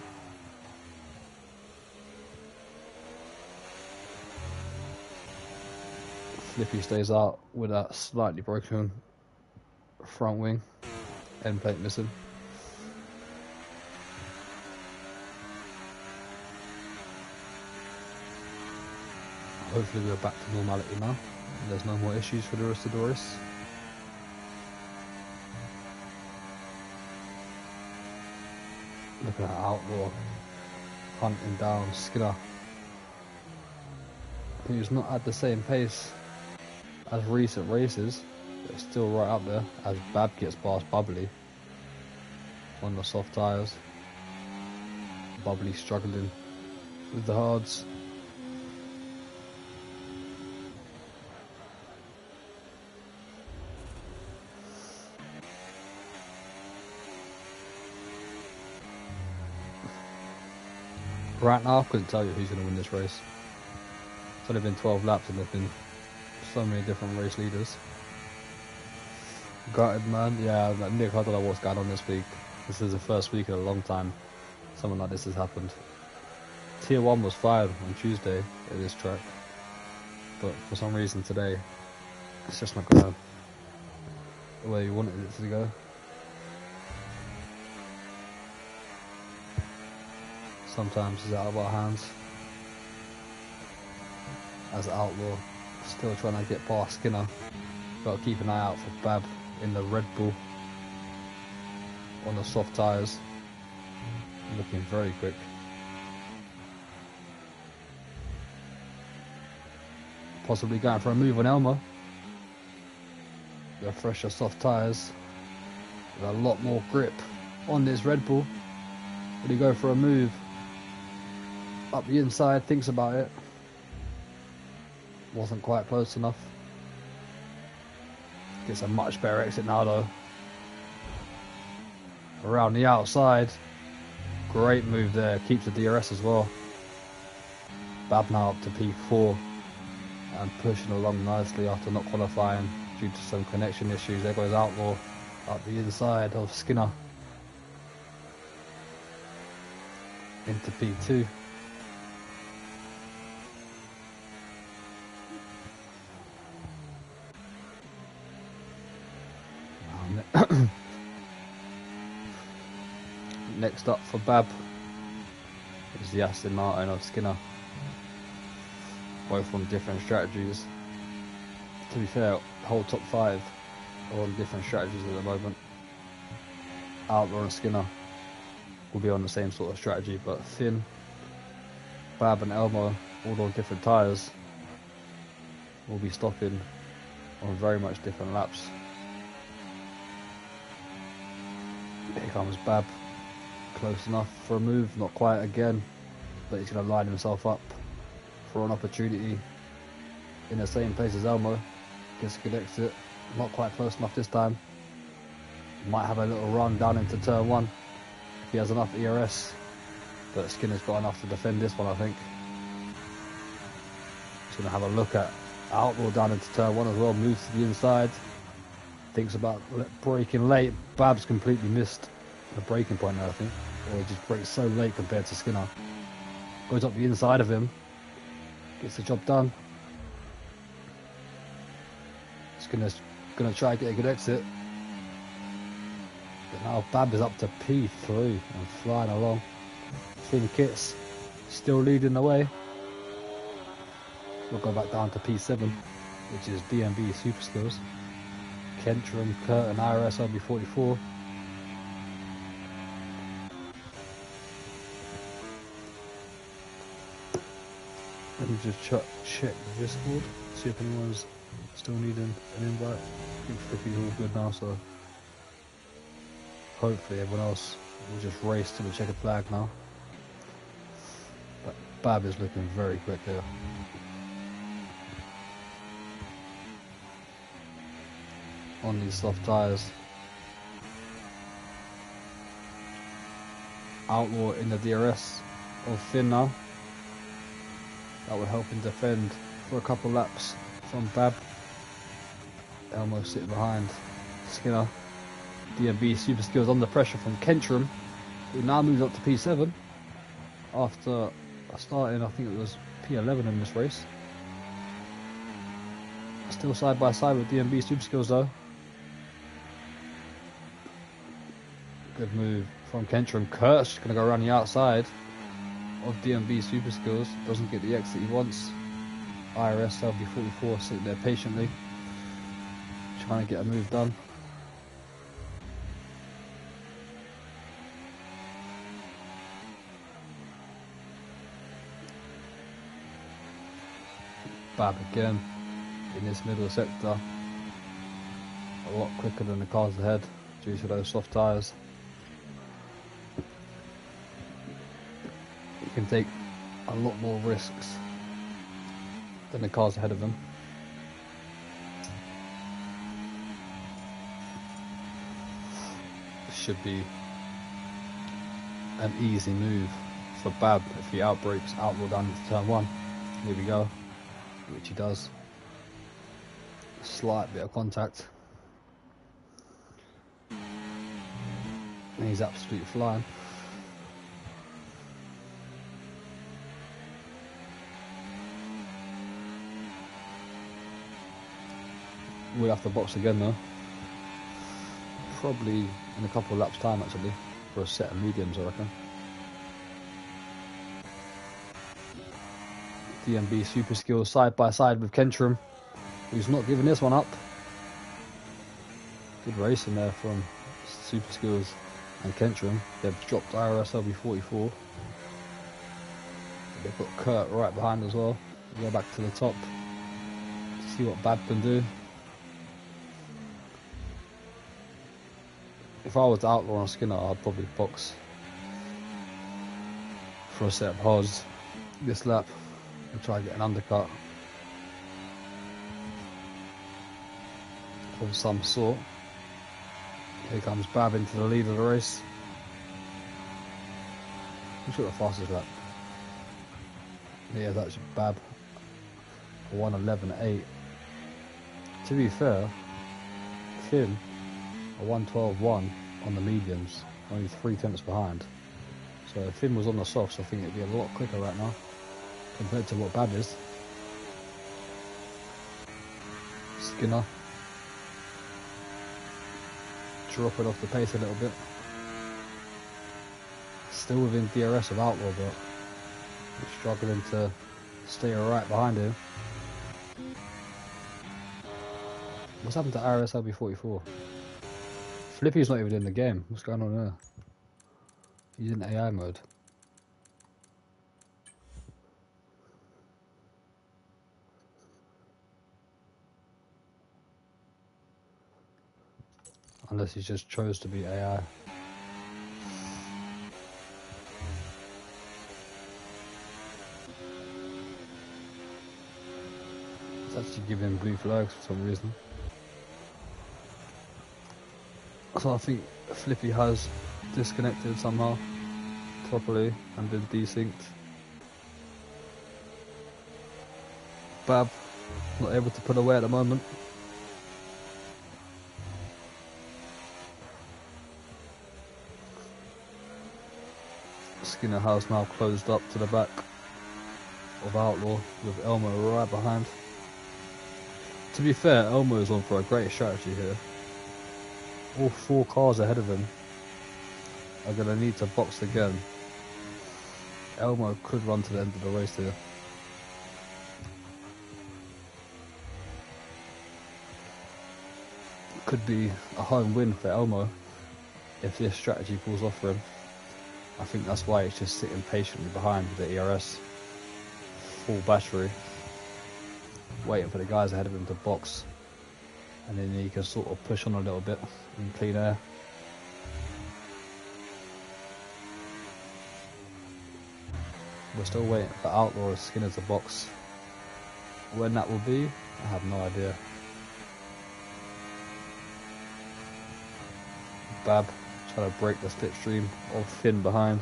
Flippy stays out with that slightly broken front wing, end plate missing. Hopefully we're back to normality now. There's no more issues for the rest of the race. Look at that Outlaw hunting down Skinner. He's not at the same pace as recent races, but still right up there as Bab gets past Bubbly on the soft tyres. Bubbly struggling with the hards. Right now, I couldn't tell you who's going to win this race. It's only been 12 laps and there's been so many different race leaders. Gutted, man. Yeah, Nick, I don't know what's going on this week. This is the first week in a long time something like this has happened. Tier 1 was fired on Tuesday at this track, but for some reason today, it's just not going the way you wanted it to go. sometimes is out of our hands. As Outlaw, still trying to get past Skinner. Got to keep an eye out for Bab in the Red Bull on the soft tyres. Looking very quick. Possibly going for a move on Elmo. The fresher soft tyres with a lot more grip on this Red Bull. Will he go for a move up the inside? Thinks about it. Wasn't quite close enough. Gets a much better exit now though. Around the outside. Great move there. Keeps the DRS as well. Bab now up to P4 and pushing along nicely after not qualifying due to some connection issues. There goes Outlaw up the inside of Skinner into P2. Next up for Bab is the Aston Martin of Skinner. Both on different strategies. To be fair, the whole top 5 are on different strategies at the moment. Outlaw and Skinner will be on the same sort of strategy, but Finn, Bab and Elmo, all on different tyres, will be stopping on very much different laps. Here comes Bab. Close enough for a move, not quite again, but he's going to line himself up for an opportunity in the same place as Elmo. Gets a good exit, not quite close enough this time. Might have a little run down into turn 1 if he has enough ERS, but Skinner's got enough to defend this one, I think. He's going to have a look at Outlaw down into turn 1 as well, moves to the inside, thinks about braking late. Bab's completely missed the braking point there, I think, or he just brakes so late compared to Skinner. Goes up the inside of him, gets the job done. Skinner's gonna try and get a good exit, but now Bab is up to P3 and flying along. Finn Kitts still leading the way. We'll go back down to P7, which is B&B Super Skills. Kentram, Kurt and IRS RB44. Let me just check the Discord, see if anyone's still needing an invite. I think Flippy's all good now, so hopefully everyone else will just race to the checkered flag now. But Bab is looking very quick here. On these soft tyres. Outlaw in the DRS of Finn now. That will help him defend for a couple laps from Bab. Elmo sitting behind Skinner. D&B Super Skills under pressure from Kentram, who now moves up to P7 after starting, I think it was P11 in this race. Still side by side with D&B Super Skills though. Good move from Kentram. Kurt's just going to go around the outside of D&B Super Skills. Doesn't get the exit he wants. IRS LB44 sitting there patiently, trying to get a move done. Bab again in this middle sector. A lot quicker than the cars ahead due to those soft tyres. He can take a lot more risks than the cars ahead of him. Should be an easy move for Bab if he outbrakes Outlaw down into turn 1. Here we go, which he does. A slight bit of contact. And he's absolutely flying. We'll have to box again though. Probably in a couple of laps time actually, for a set of mediums I reckon. DMB super skills side by side with Kentrum, who's not giving this one up. Good racing there from super skills and Kentrum. They've dropped IRS LB44. They've got Kurt right behind as well. We'll go back to the top to see what Bab can do. If I was Outlaw and Skinner, I'd probably box for a set of hards this lap and try to get an undercut of some sort. Here comes Bab into the lead of the race. Who's got the fastest lap? Yeah, that's Bab. 1:11.8. To be fair, Finn a 1:12.1 on the mediums, only 3 tenths behind. So if Finn was on the softs, I think it'd be a lot quicker right now compared to what Bab is. Skinner dropping off the pace a little bit. Still within DRS of Outlaw, but he's struggling to stay right behind him. What's happened to IRS LB44? Flippy's not even in the game. What's going on there? He's in AI mode. Unless he just chose to be AI. It's actually giving him blue flags for some reason. So I think Flippy has disconnected somehow properly and been desynced. Bab not able to put away at the moment. Skinner has now closed up to the back of Outlaw with Elmo right behind. To be fair, Elmo is on for a great strategy here. All 4 cars ahead of him are going to need to box again. Elmo could run to the end of the race here. Could be a home win for Elmo if this strategy pulls off for him. I think that's why he's just sitting patiently behind the ERS full battery, waiting for the guys ahead of him to box, and then he can sort of push on a little bit in clean air. We're still waiting for Outlaw or Skinner to box. When that will be, I have no idea. Bab trying to break the slipstream of Finn behind.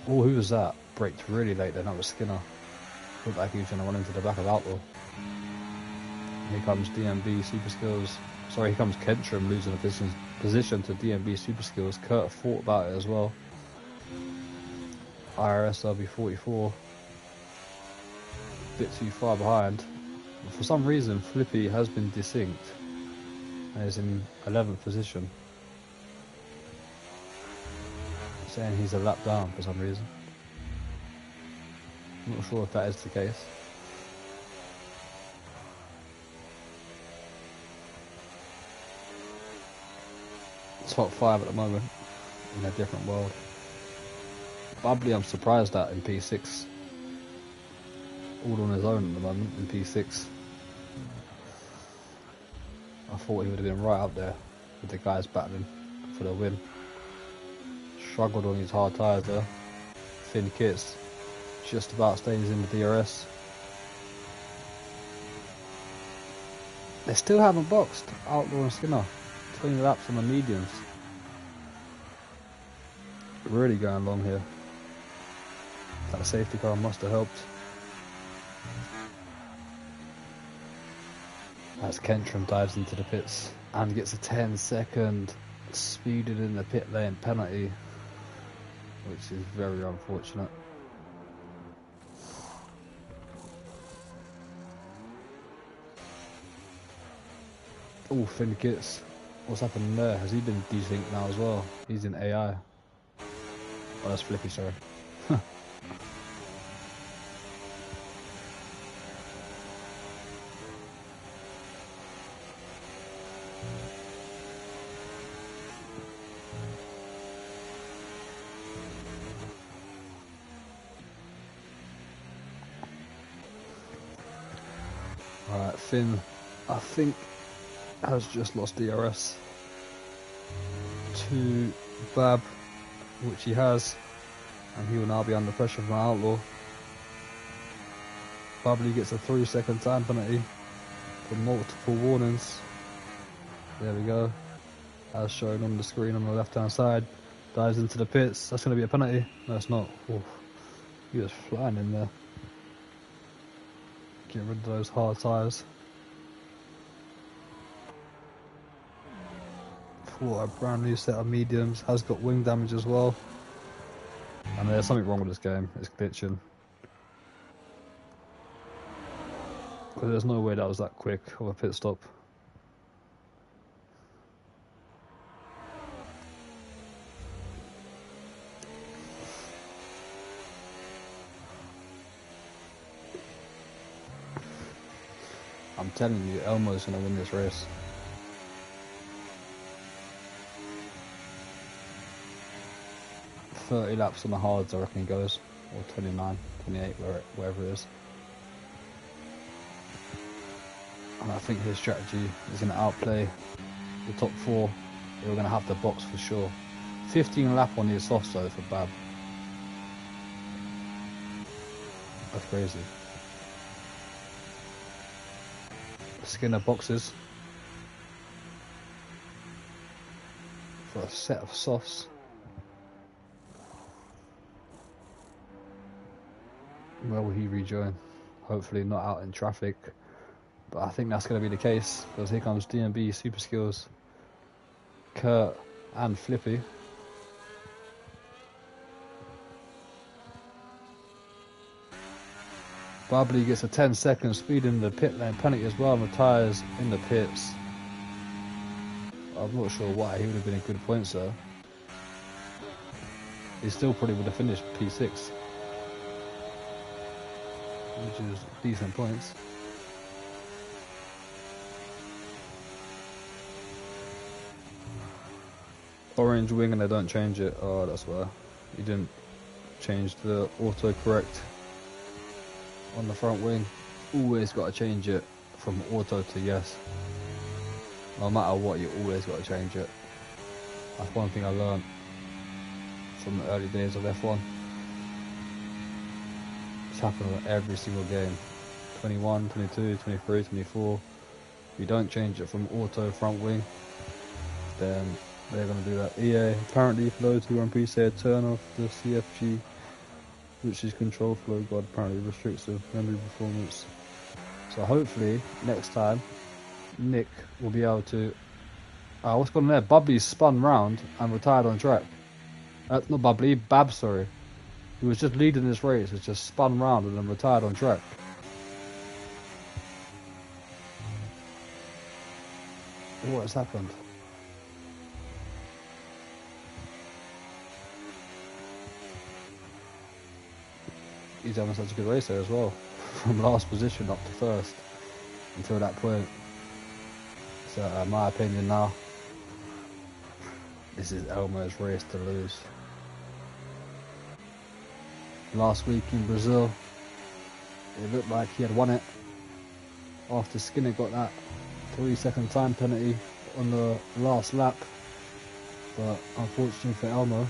Oh, who was that? Braked really late then, that was Skinner. Looked like he was going to run into the back of Outlaw. Here comes DMB Super Skills. Sorry, here comes Kentrum losing a position to DMB Super Skills. Kurt thought about it as well. IRS LB44. Bit too far behind. But for some reason, Flippy has been desynced and is in 11th position. Saying he's a lap down for some reason. I'm not sure if that is the case. Top 5 at the moment in a different world. Bubbly I'm surprised at in P6. All on his own at the moment in P6. I thought he would have been right up there with the guys battling for the win. Struggled on his hard tyres there. Thin kits. Just about stays in the DRS. They still haven't boxed Outlaw and Skinner. 20 laps on the mediums. Really going long here. That safety car must have helped. As Kentrum dives into the pits and gets a 10-second speeding in the pit lane penalty, which is very unfortunate. Oh, Finn Kits. What's happened there? Has he been desynced now as well? He's in AI. Oh, that's Flippy, sorry. Alright, Finn, I think, has just lost DRS to Bab, which he has, and he will now be under pressure from Outlaw. Bubbly gets a 3-second time penalty for multiple warnings. There we go, as shown on the screen on the left hand side. Dives into the pits. That's going to be a penalty. No, it's not. Oof. He was flying in there. Get rid of those hard tyres. For a brand new set of mediums. Has got wing damage as well. And there's something wrong with this game. It's glitching. But there's no way that was that quick of a pit stop. I'm telling you, Elmo's going to win this race. "30 laps on the hards, I reckon he goes, or 29, 28, wherever it is. And I think his strategy is going to outplay the top 4. We're going to have the box for sure. 15 lap on the softs though for Bab. That's crazy. Skinner boxes for a set of softs. Where will he rejoin? Hopefully not out in traffic, but I think that's going to be the case, because here comes DMB, Super Skills, Kurt and Flippy. Bubbly gets a 10-second speed in the pit lane penalty as well, and retires in the pits. I'm not sure why. He would have been a good points there. He still probably would have finished P6, which is decent points. Orange wing and they don't change it. Oh, that's why. You didn't change the autocorrect on the front wing. Always got to change it from auto to yes. No matter what, you always got to change it. That's one thing I learned from the early days of F1. It's happened on every single game. 21, 22, 23, 24. If you don't change it from auto front wing, then they're going to do that. EA, apparently for those who are on pre-said, turn off the CFG, which is control flow guard, apparently restricts the memory performance. So hopefully next time Nick will be able to what's going on there? Bubbly spun round and retired on track. Not Bubbly, Bab, sorry. He was just leading this race, has just spun round and then retired on track. What has happened? He's having such a good race there as well. From last position up to first until that point. So in my opinion now, this is Elmo's race to lose. Last week in Brazil, it looked like he had won it after Skinner got that 3-second time penalty on the last lap. But unfortunately for Elmo,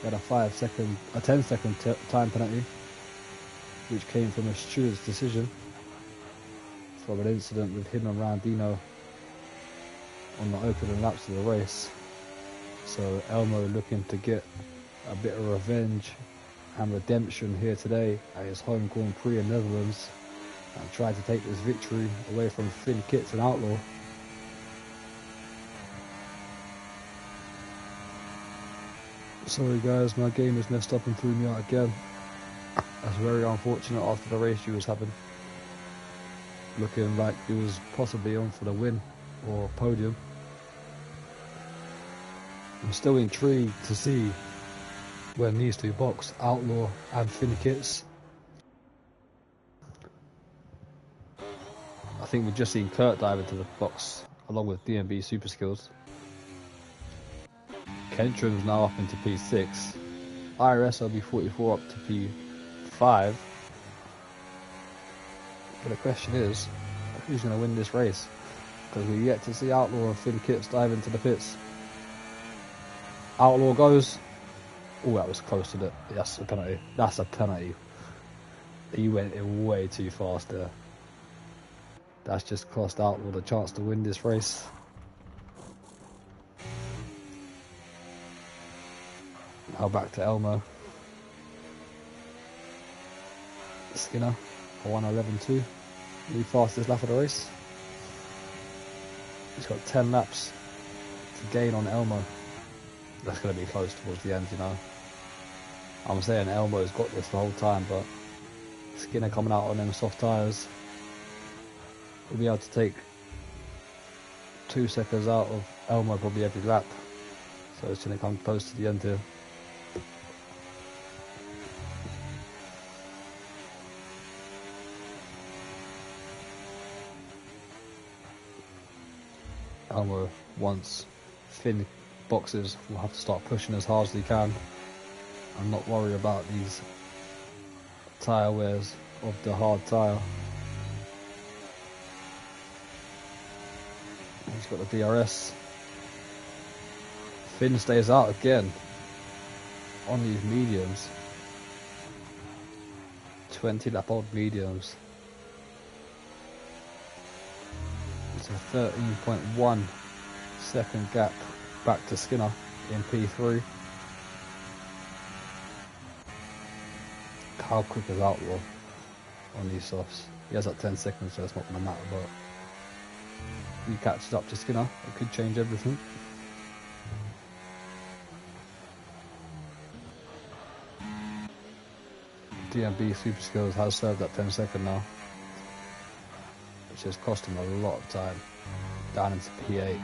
he had a 10-second time penalty, which came from a steward's decision from an incident with him and Randino on the opening laps of the race. So Elmo looking to get a bit of revenge and redemption here today at his home Grand Prix in Netherlands, and try to take this victory away from Finn Kitts and Outlaw. Sorry guys, my game has messed up and threw me out again. That's very unfortunate after the race you was having. Looking like you was possibly on for the win or podium. I'm still intrigued to see when these two box, Outlaw and Finn Kitts. I think we've just seen Kurt dive into the box along with DMB Super Skills. Kentron's now up into P6. IRS LB44 up to P5. But the question is, who's going to win this race. Because we yet to see Outlaw and Finn Kitts dive into the pits. Outlaw goes. Oh, that was close to it. That's a penalty. That's a penalty. He went in way too fast there. That's just cost Outlaw the chance to win this race. Now back to Elmo. Skinner, a 1:11.2. The fastest lap of the race. He's got 10 laps to gain on Elmo. That's going to be close towards the end, you know. I'm saying Elmo's got this the whole time, but Skinner coming out on them soft tyres will be able to take 2 seconds out of Elmo probably every lap. So it's going to come close to the end here. Elmo, once Finn boxes, will have to start pushing as hard as he can and not worry about these tyre wears of the hard tyre. He's got the DRS. Finn stays out again on these mediums. 20 lap old mediums. It's a 13.1 second gap back to Skinner in P3. How quick is Outlaw on these softs? He has that 10 seconds, so it's not going to matter, but if he catches up to Skinner, it could change everything. DMB Super Skills has served that 10 second now, which has cost him a lot of time, down into P8.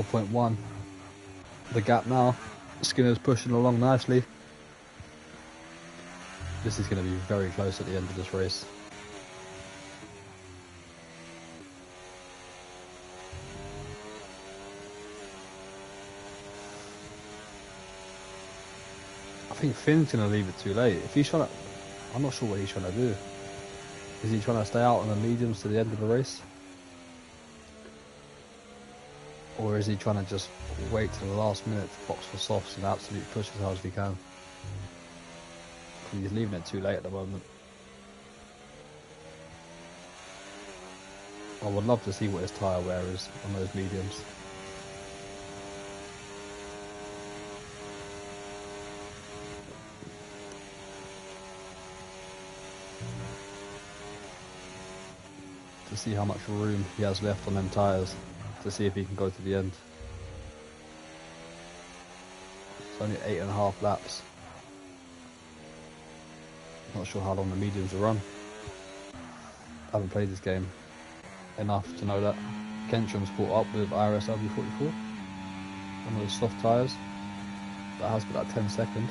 .1 the gap now. Skinner's pushing along nicely. This is going to be very close at the end of this race. I think Finn's going to leave it too late. If he's trying to, I'm not sure what he's trying to do. Is he trying to stay out on the mediums to the end of the race? Or is he trying to just wait till the last minute to box for softs and absolutely push as hard as he can? He's leaving it too late at the moment. I would love to see what his tyre wear is on those mediums. To see how much room he has left on them tyres, to see if he can go to the end. It's only 8.5 laps. Not sure how long the mediums will run. I haven't played this game enough to know that. Kentrum's caught up with IRS LB44 on those soft tyres. That has got that 10 seconds.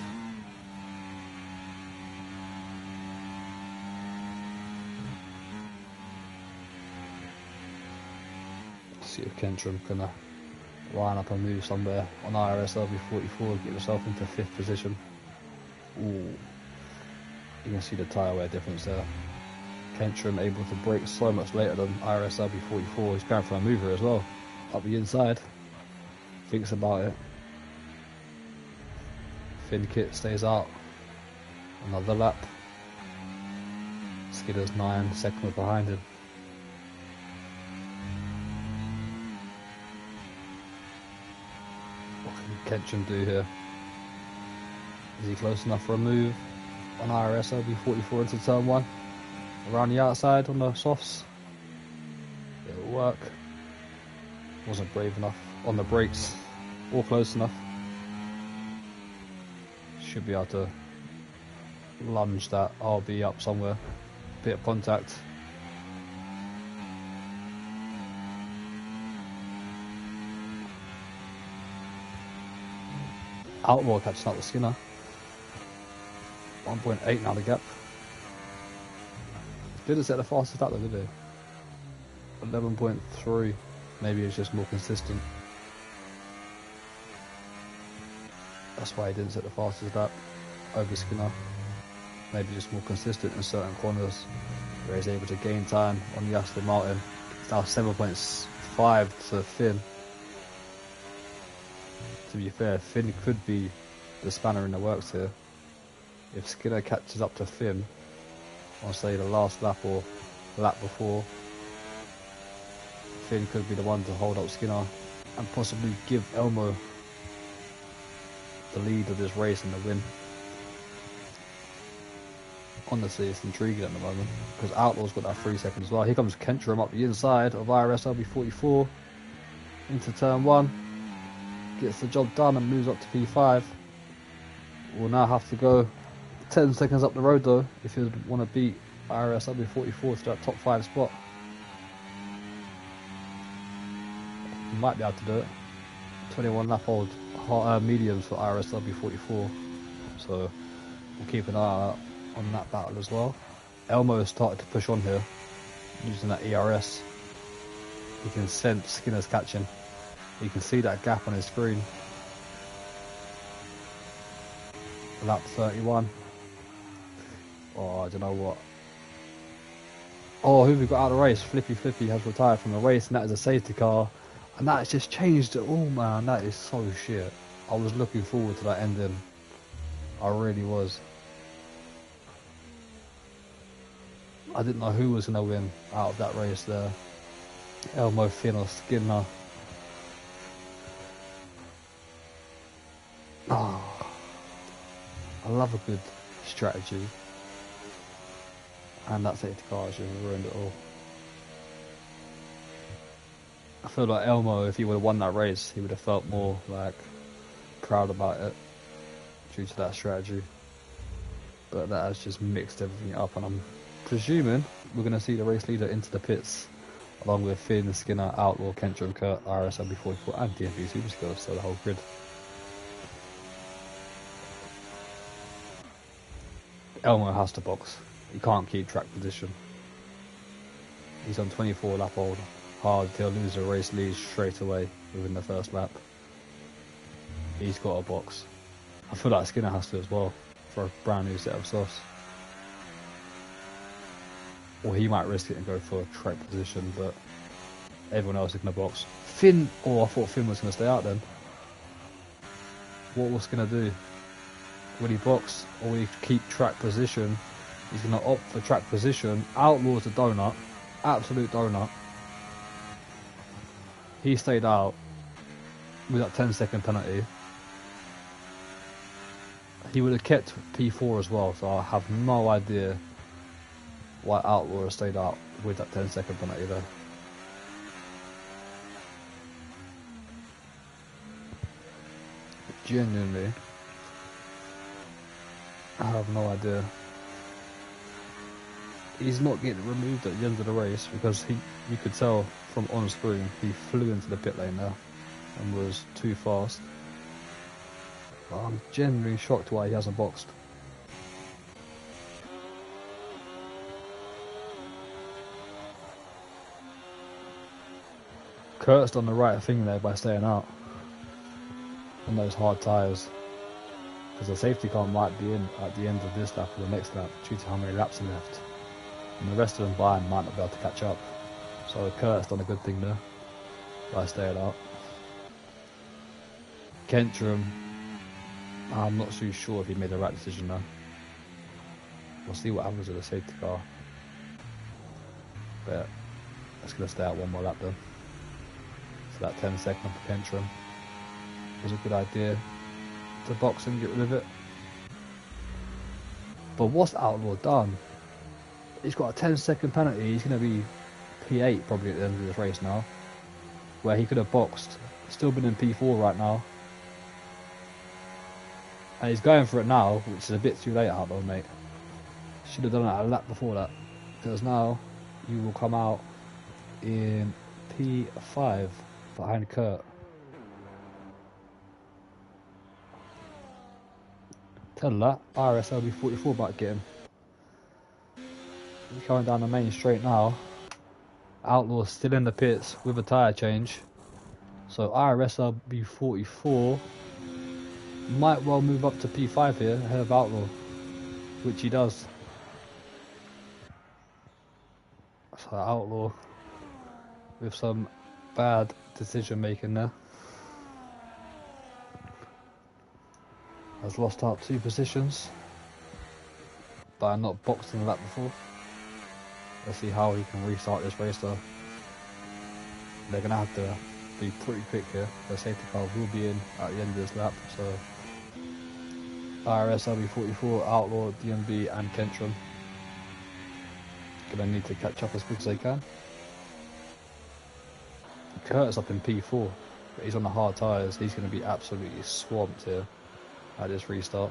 See if Kentrum can line up and move somewhere on IRS LB44 and get himself into 5th position. Ooh. You can see the tyre wear difference there. Kentrum able to brake so much later than IRS LB44. He's going for a mover as well. Up the inside. Thinks about it. Finn Kit stays out. Another lap. Skidder's 9 seconds behind him. What can Kentrum do here? Is he close enough for a move on IRS LB44 into turn 1? Around the outside on the softs. It'll work. Wasn't brave enough on the brakes or close enough. Should be able to lunge that RB up somewhere. Bit of contact. Outlaw catching up with Skinner. 1.8 now the gap. Didn't set the fastest lap though, did he? 11.3. Maybe it's just more consistent. That's why he didn't set the fastest lap over Skinner. Maybe just more consistent in certain corners where he's able to gain time on the Aston Martin. It's now 7.5 to Finn. To be fair, Finn could be the spanner in the works here. If Skinner catches up to Finn on, say, the last lap or lap before, Finn could be the one to hold up Skinner and possibly give Elmo the lead of this race and the win. Honestly, it's intriguing at the moment because Outlaw's got that 3 seconds as well. Here comes Kentrum up the inside of IRS LB44 into turn 1. Gets the job done and moves up to P5. Will now have to go 10 seconds up the road though if you want to beat IRS LB44 to that top 5 spot. You might be able to do it. 21 lap old mediums for IRS LB44. So we'll keep an eye out on that battle as well. Elmo has started to push on here using that ERS. He can sense Skinner's catching. You can see that gap on his screen. Lap 31. Oh, I don't know what. Oh, who have we got out of the race? Flippy has retired from the race, and that is a safety car. And that has just changed it all, man. That is so shit. I was looking forward to that ending. I really was. I didn't know who was going to win out of that race there. Elmo, Finn or Skinner. Oh, I love a good strategy. And that safety car just ruined it all. I feel like Elmo, if he would have won that race, he would have felt more like proud about it due to that strategy. But that has just mixed everything up, and I'm presuming we're going to see the race leader into the pits along with Finn, Skinner, Outlaw, Kentrum, Kurt, IRS LB44 and DMV Superskills, so the whole grid. Elmo has to box. He can't keep track position. He's on 24 lap old. Hard, he'll lose a race lead straight away within the first lap. He's got a box. I feel like Skinner has to as well for a brand new set of softs. Or he might risk it and go for a track position, but everyone else is going to box. Finn, oh, I thought Finn was going to stay out then. What was Skinner do? Will he box or will he keep track position? He's going to opt for track position. Outlaw's a donut. Absolute donut. He stayed out with that 10-second penalty. He would have kept P4 as well, so I have no idea why Outlaw has stayed out with that 10-second penalty there. Genuinely, I have no idea. He's not getting removed at the end of the race because you could tell from on screen he flew into the pit lane there and was too fast. But I'm genuinely shocked why he hasn't boxed. Kurt's done the right thing there by staying out on those hard tyres, because the safety car might be in at the end of this lap or the next lap due to how many laps are left, and the rest of them behind might not be able to catch up. So Kurt's done a good thing there by staying out. Kentrum, I'm not too sure if he made the right decision though. We'll see what happens with the safety car, but it's going to stay out one more lap then. So that 10-second for Kentrum was a good idea to box and get rid of it. But what's Outlaw done? He's got a 10-second penalty. He's going to be P8 probably at the end of this race now, where he could have boxed, still been in P4 right now, and he's going for it now, which is a bit too late. Outlaw, mate, should have done it a lap before that, because now you will come out in P5 behind Kurt. Tell that IRS LB44 about getting. He's going down the main straight now. Outlaw's still in the pits with a tyre change. So IRS LB44 might well move up to P5 here ahead of Outlaw, which he does. So Outlaw with some bad decision making there has lost out 2 positions by not boxing the lap before. Let's see how he can restart this race though. They're gonna have to be pretty quick here. The safety car will be in at the end of this lap, so IRS, LB44, Outlaw, DMB and Kentrum gonna need to catch up as quick as they can. Kurt's up in P4, but he's on the hard tyres. He's gonna be absolutely swamped here at this restart.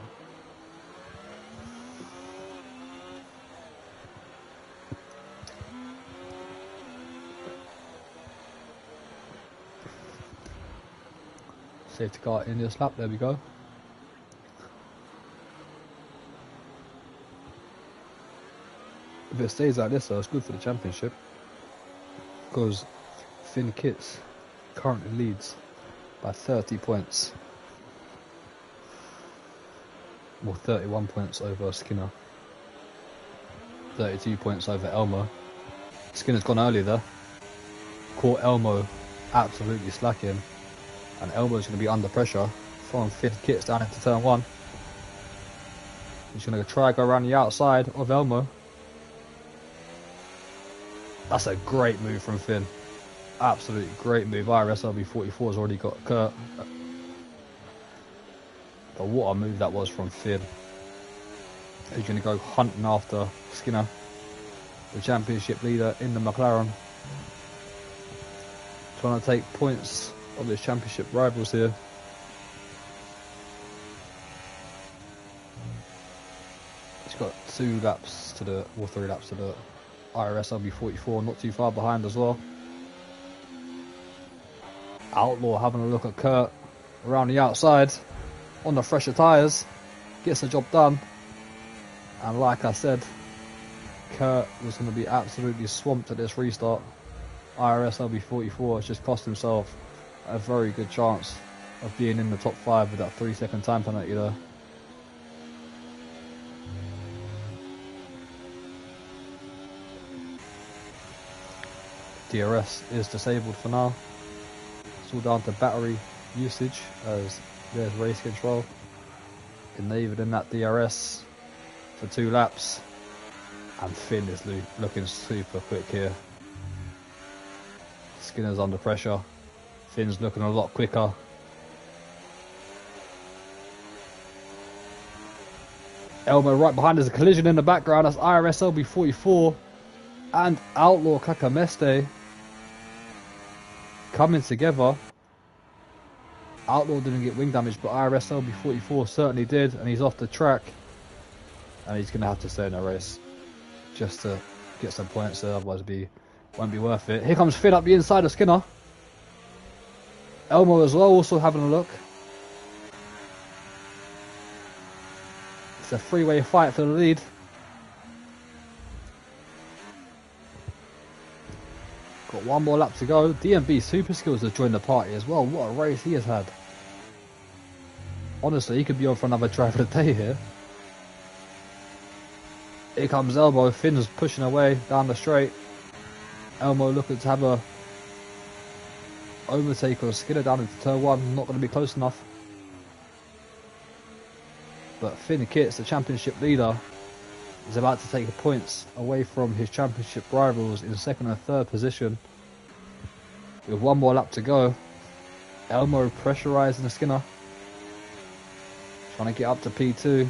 Safety car in this lap, there we go. If it stays like this though, it's good for the championship, because Finn Kitts currently leads by 30 points. Well, 31 points over Skinner, 32 points over Elmo. Skinner's gone early there, caught Elmo absolutely slacking, and Elmo's going to be under pressure from Finn Kitts down into turn 1. He's going to try to go around the outside of Elmo. That's a great move from Finn. Absolutely great move. IRS LB44 has already got Kurt. But what a move that was from Finn. He's going to go hunting after Skinner, the championship leader in the McLaren. Trying to take points of his championship rivals here. He's got 2 laps to the, or 3 laps to the IRS LB44, not too far behind as well. Outlaw having a look at Kurt around the outside on the fresher tyres, gets the job done, and like I said, Kurt was going to be absolutely swamped at this restart. IRS LB44 has just cost himself a very good chance of being in the top 5 with that 3-second time penalty there. DRS is disabled for now. It's all down to battery usage, as there's race control enabled in that DRS for 2 laps, and Finn is looking super quick here. Skinner's under pressure. Finn's looking a lot quicker. Elmo right behind. There's a collision in the background. That's IRS LB44 and Outlaw Kakameste coming together. Outlaw didn't get wing damage, but IRS LB44 certainly did, and he's off the track. And he's going to have to stay in the race just to get some points there, otherwise it won't be worth it. Here comes Finn up the inside of Skinner. Elmo as well, also having a look. It's a 3-way fight for the lead. Got 1 more lap to go. DMB Super Skills has joined the party as well. What a race he has had. Honestly, he could be on for another driver of the day here. Here comes Elmo. Finn's pushing away down the straight. Elmo looking to have a overtake or Skinner down into turn 1. Not going to be close enough. But Finn Kitts, the championship leader, is about to take the points away from his championship rivals in 2nd and 3rd position. With 1 more lap to go. Elmo pressurising the Skinner. Trying to get up to P2.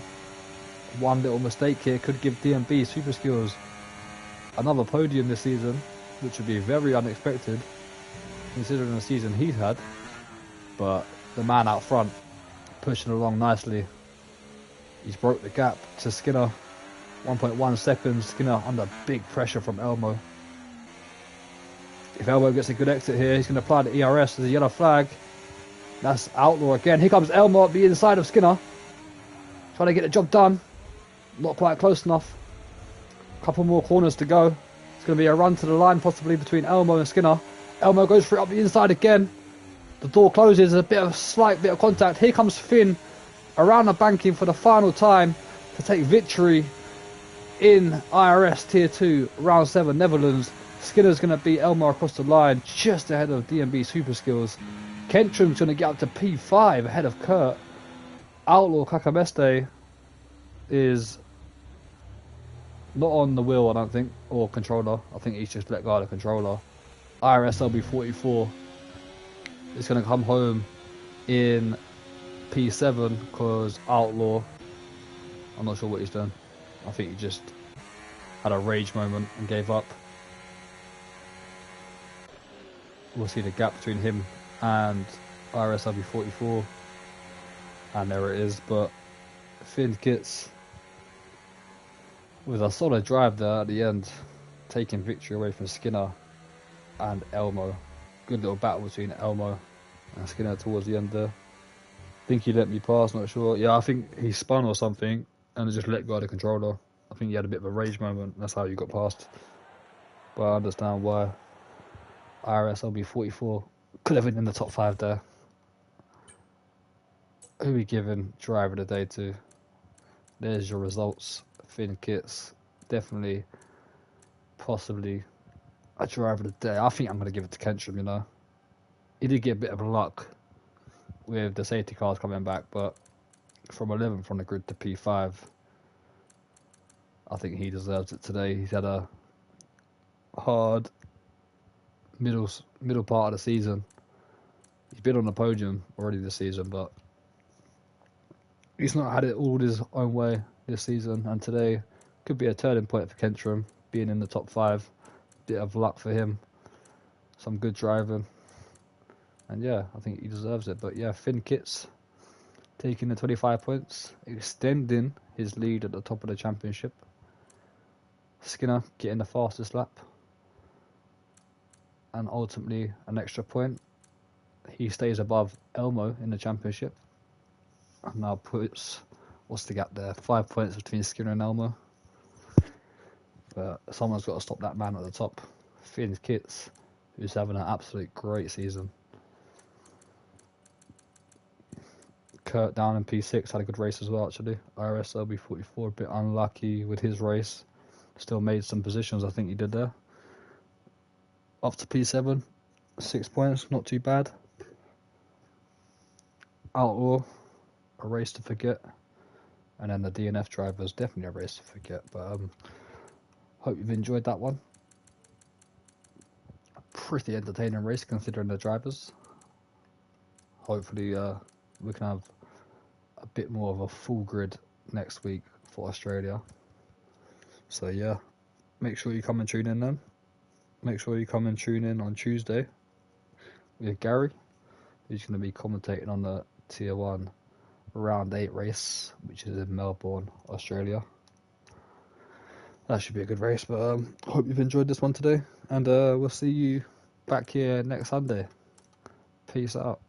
1 little mistake here could give DMB Super Skills another podium this season, which would be very unexpected considering the season he's had. But the man out front pushing along nicely. He's broke the gap to Skinner. 1.1 seconds. Skinner under big pressure from Elmo. If Elmo gets a good exit here, he's going to apply the ERS as a yellow flag. That's Outlaw again. Here comes Elmo at the inside of Skinner. Trying to get the job done. Not quite close enough. Couple more corners to go. It's going to be a run to the line possibly between Elmo and Skinner. Elmo goes for it up the inside again. The door closes. A slight bit of contact. Here comes Finn around the banking for the final time to take victory in IRS Tier 2, Round 7, Netherlands. Skinner's going to beat Elmar across the line, just ahead of DMB Super Skills. Kentram's going to get up to P5 ahead of Kurt. Outlaw Kakameste is not on the wheel, I don't think, or controller. I think he's just let go of the controller. IRS LB44 is going to come home in P7 because Outlaw, I'm not sure what he's done. I think he just had a rage moment and gave up. We'll see the gap between him and IRS LB44. And there it is, but Finn Kits with a solid drive there at the end, taking victory away from Skinner and Elmo. Good little battle between Elmo and Skinner towards the end there. I think he let me pass, not sure. Yeah, I think he spun or something and just let go of the controller. I think he had a bit of a rage moment, that's how you got past. But I understand why IRS LB44 could have been in the top 5 there. Who are we giving driver of the day to? There's your results. Finn Kits, definitely, possibly a driver of the day. I think I'm going to give it to Kentram, you know. He did get a bit of luck with the safety cars coming back, but from 11th on the grid to P5, I think he deserves it today. He's had a hard middle part of the season. He's been on the podium already this season, but he's not had it all his own way this season, and today could be a turning point for Kentram, being in the top 5. Bit of luck for him, some good driving, and yeah, I think he deserves it. But yeah, Finn Kits taking the 25 points, extending his lead at the top of the championship. Skinner getting the fastest lap, and ultimately an extra point. He stays above Elmo in the championship, and now puts, what's the gap there? 5 points between Skinner and Elmo. But someone's got to stop that man at the top. Finn Kits, who's having an absolute great season. Kurt down in P6, had a good race as well actually. IRS LB44 a bit unlucky with his race. Still made some positions, I think he did there. Up to P7, 6 points, not too bad. Outlaw, a race to forget. And then the DNF drivers, definitely a race to forget. But hope you've enjoyed that one. Pretty entertaining race considering the drivers. Hopefully we can have a bit more of a full grid next week for Australia. So yeah, make sure you come and tune in then. Make sure you come and tune in on Tuesday with Gary, who's going to be commentating on the Tier 1 Round 8 race, which is in Melbourne, Australia. That should be a good race, but hope you've enjoyed this one today, and we'll see you back here next Sunday. Peace out.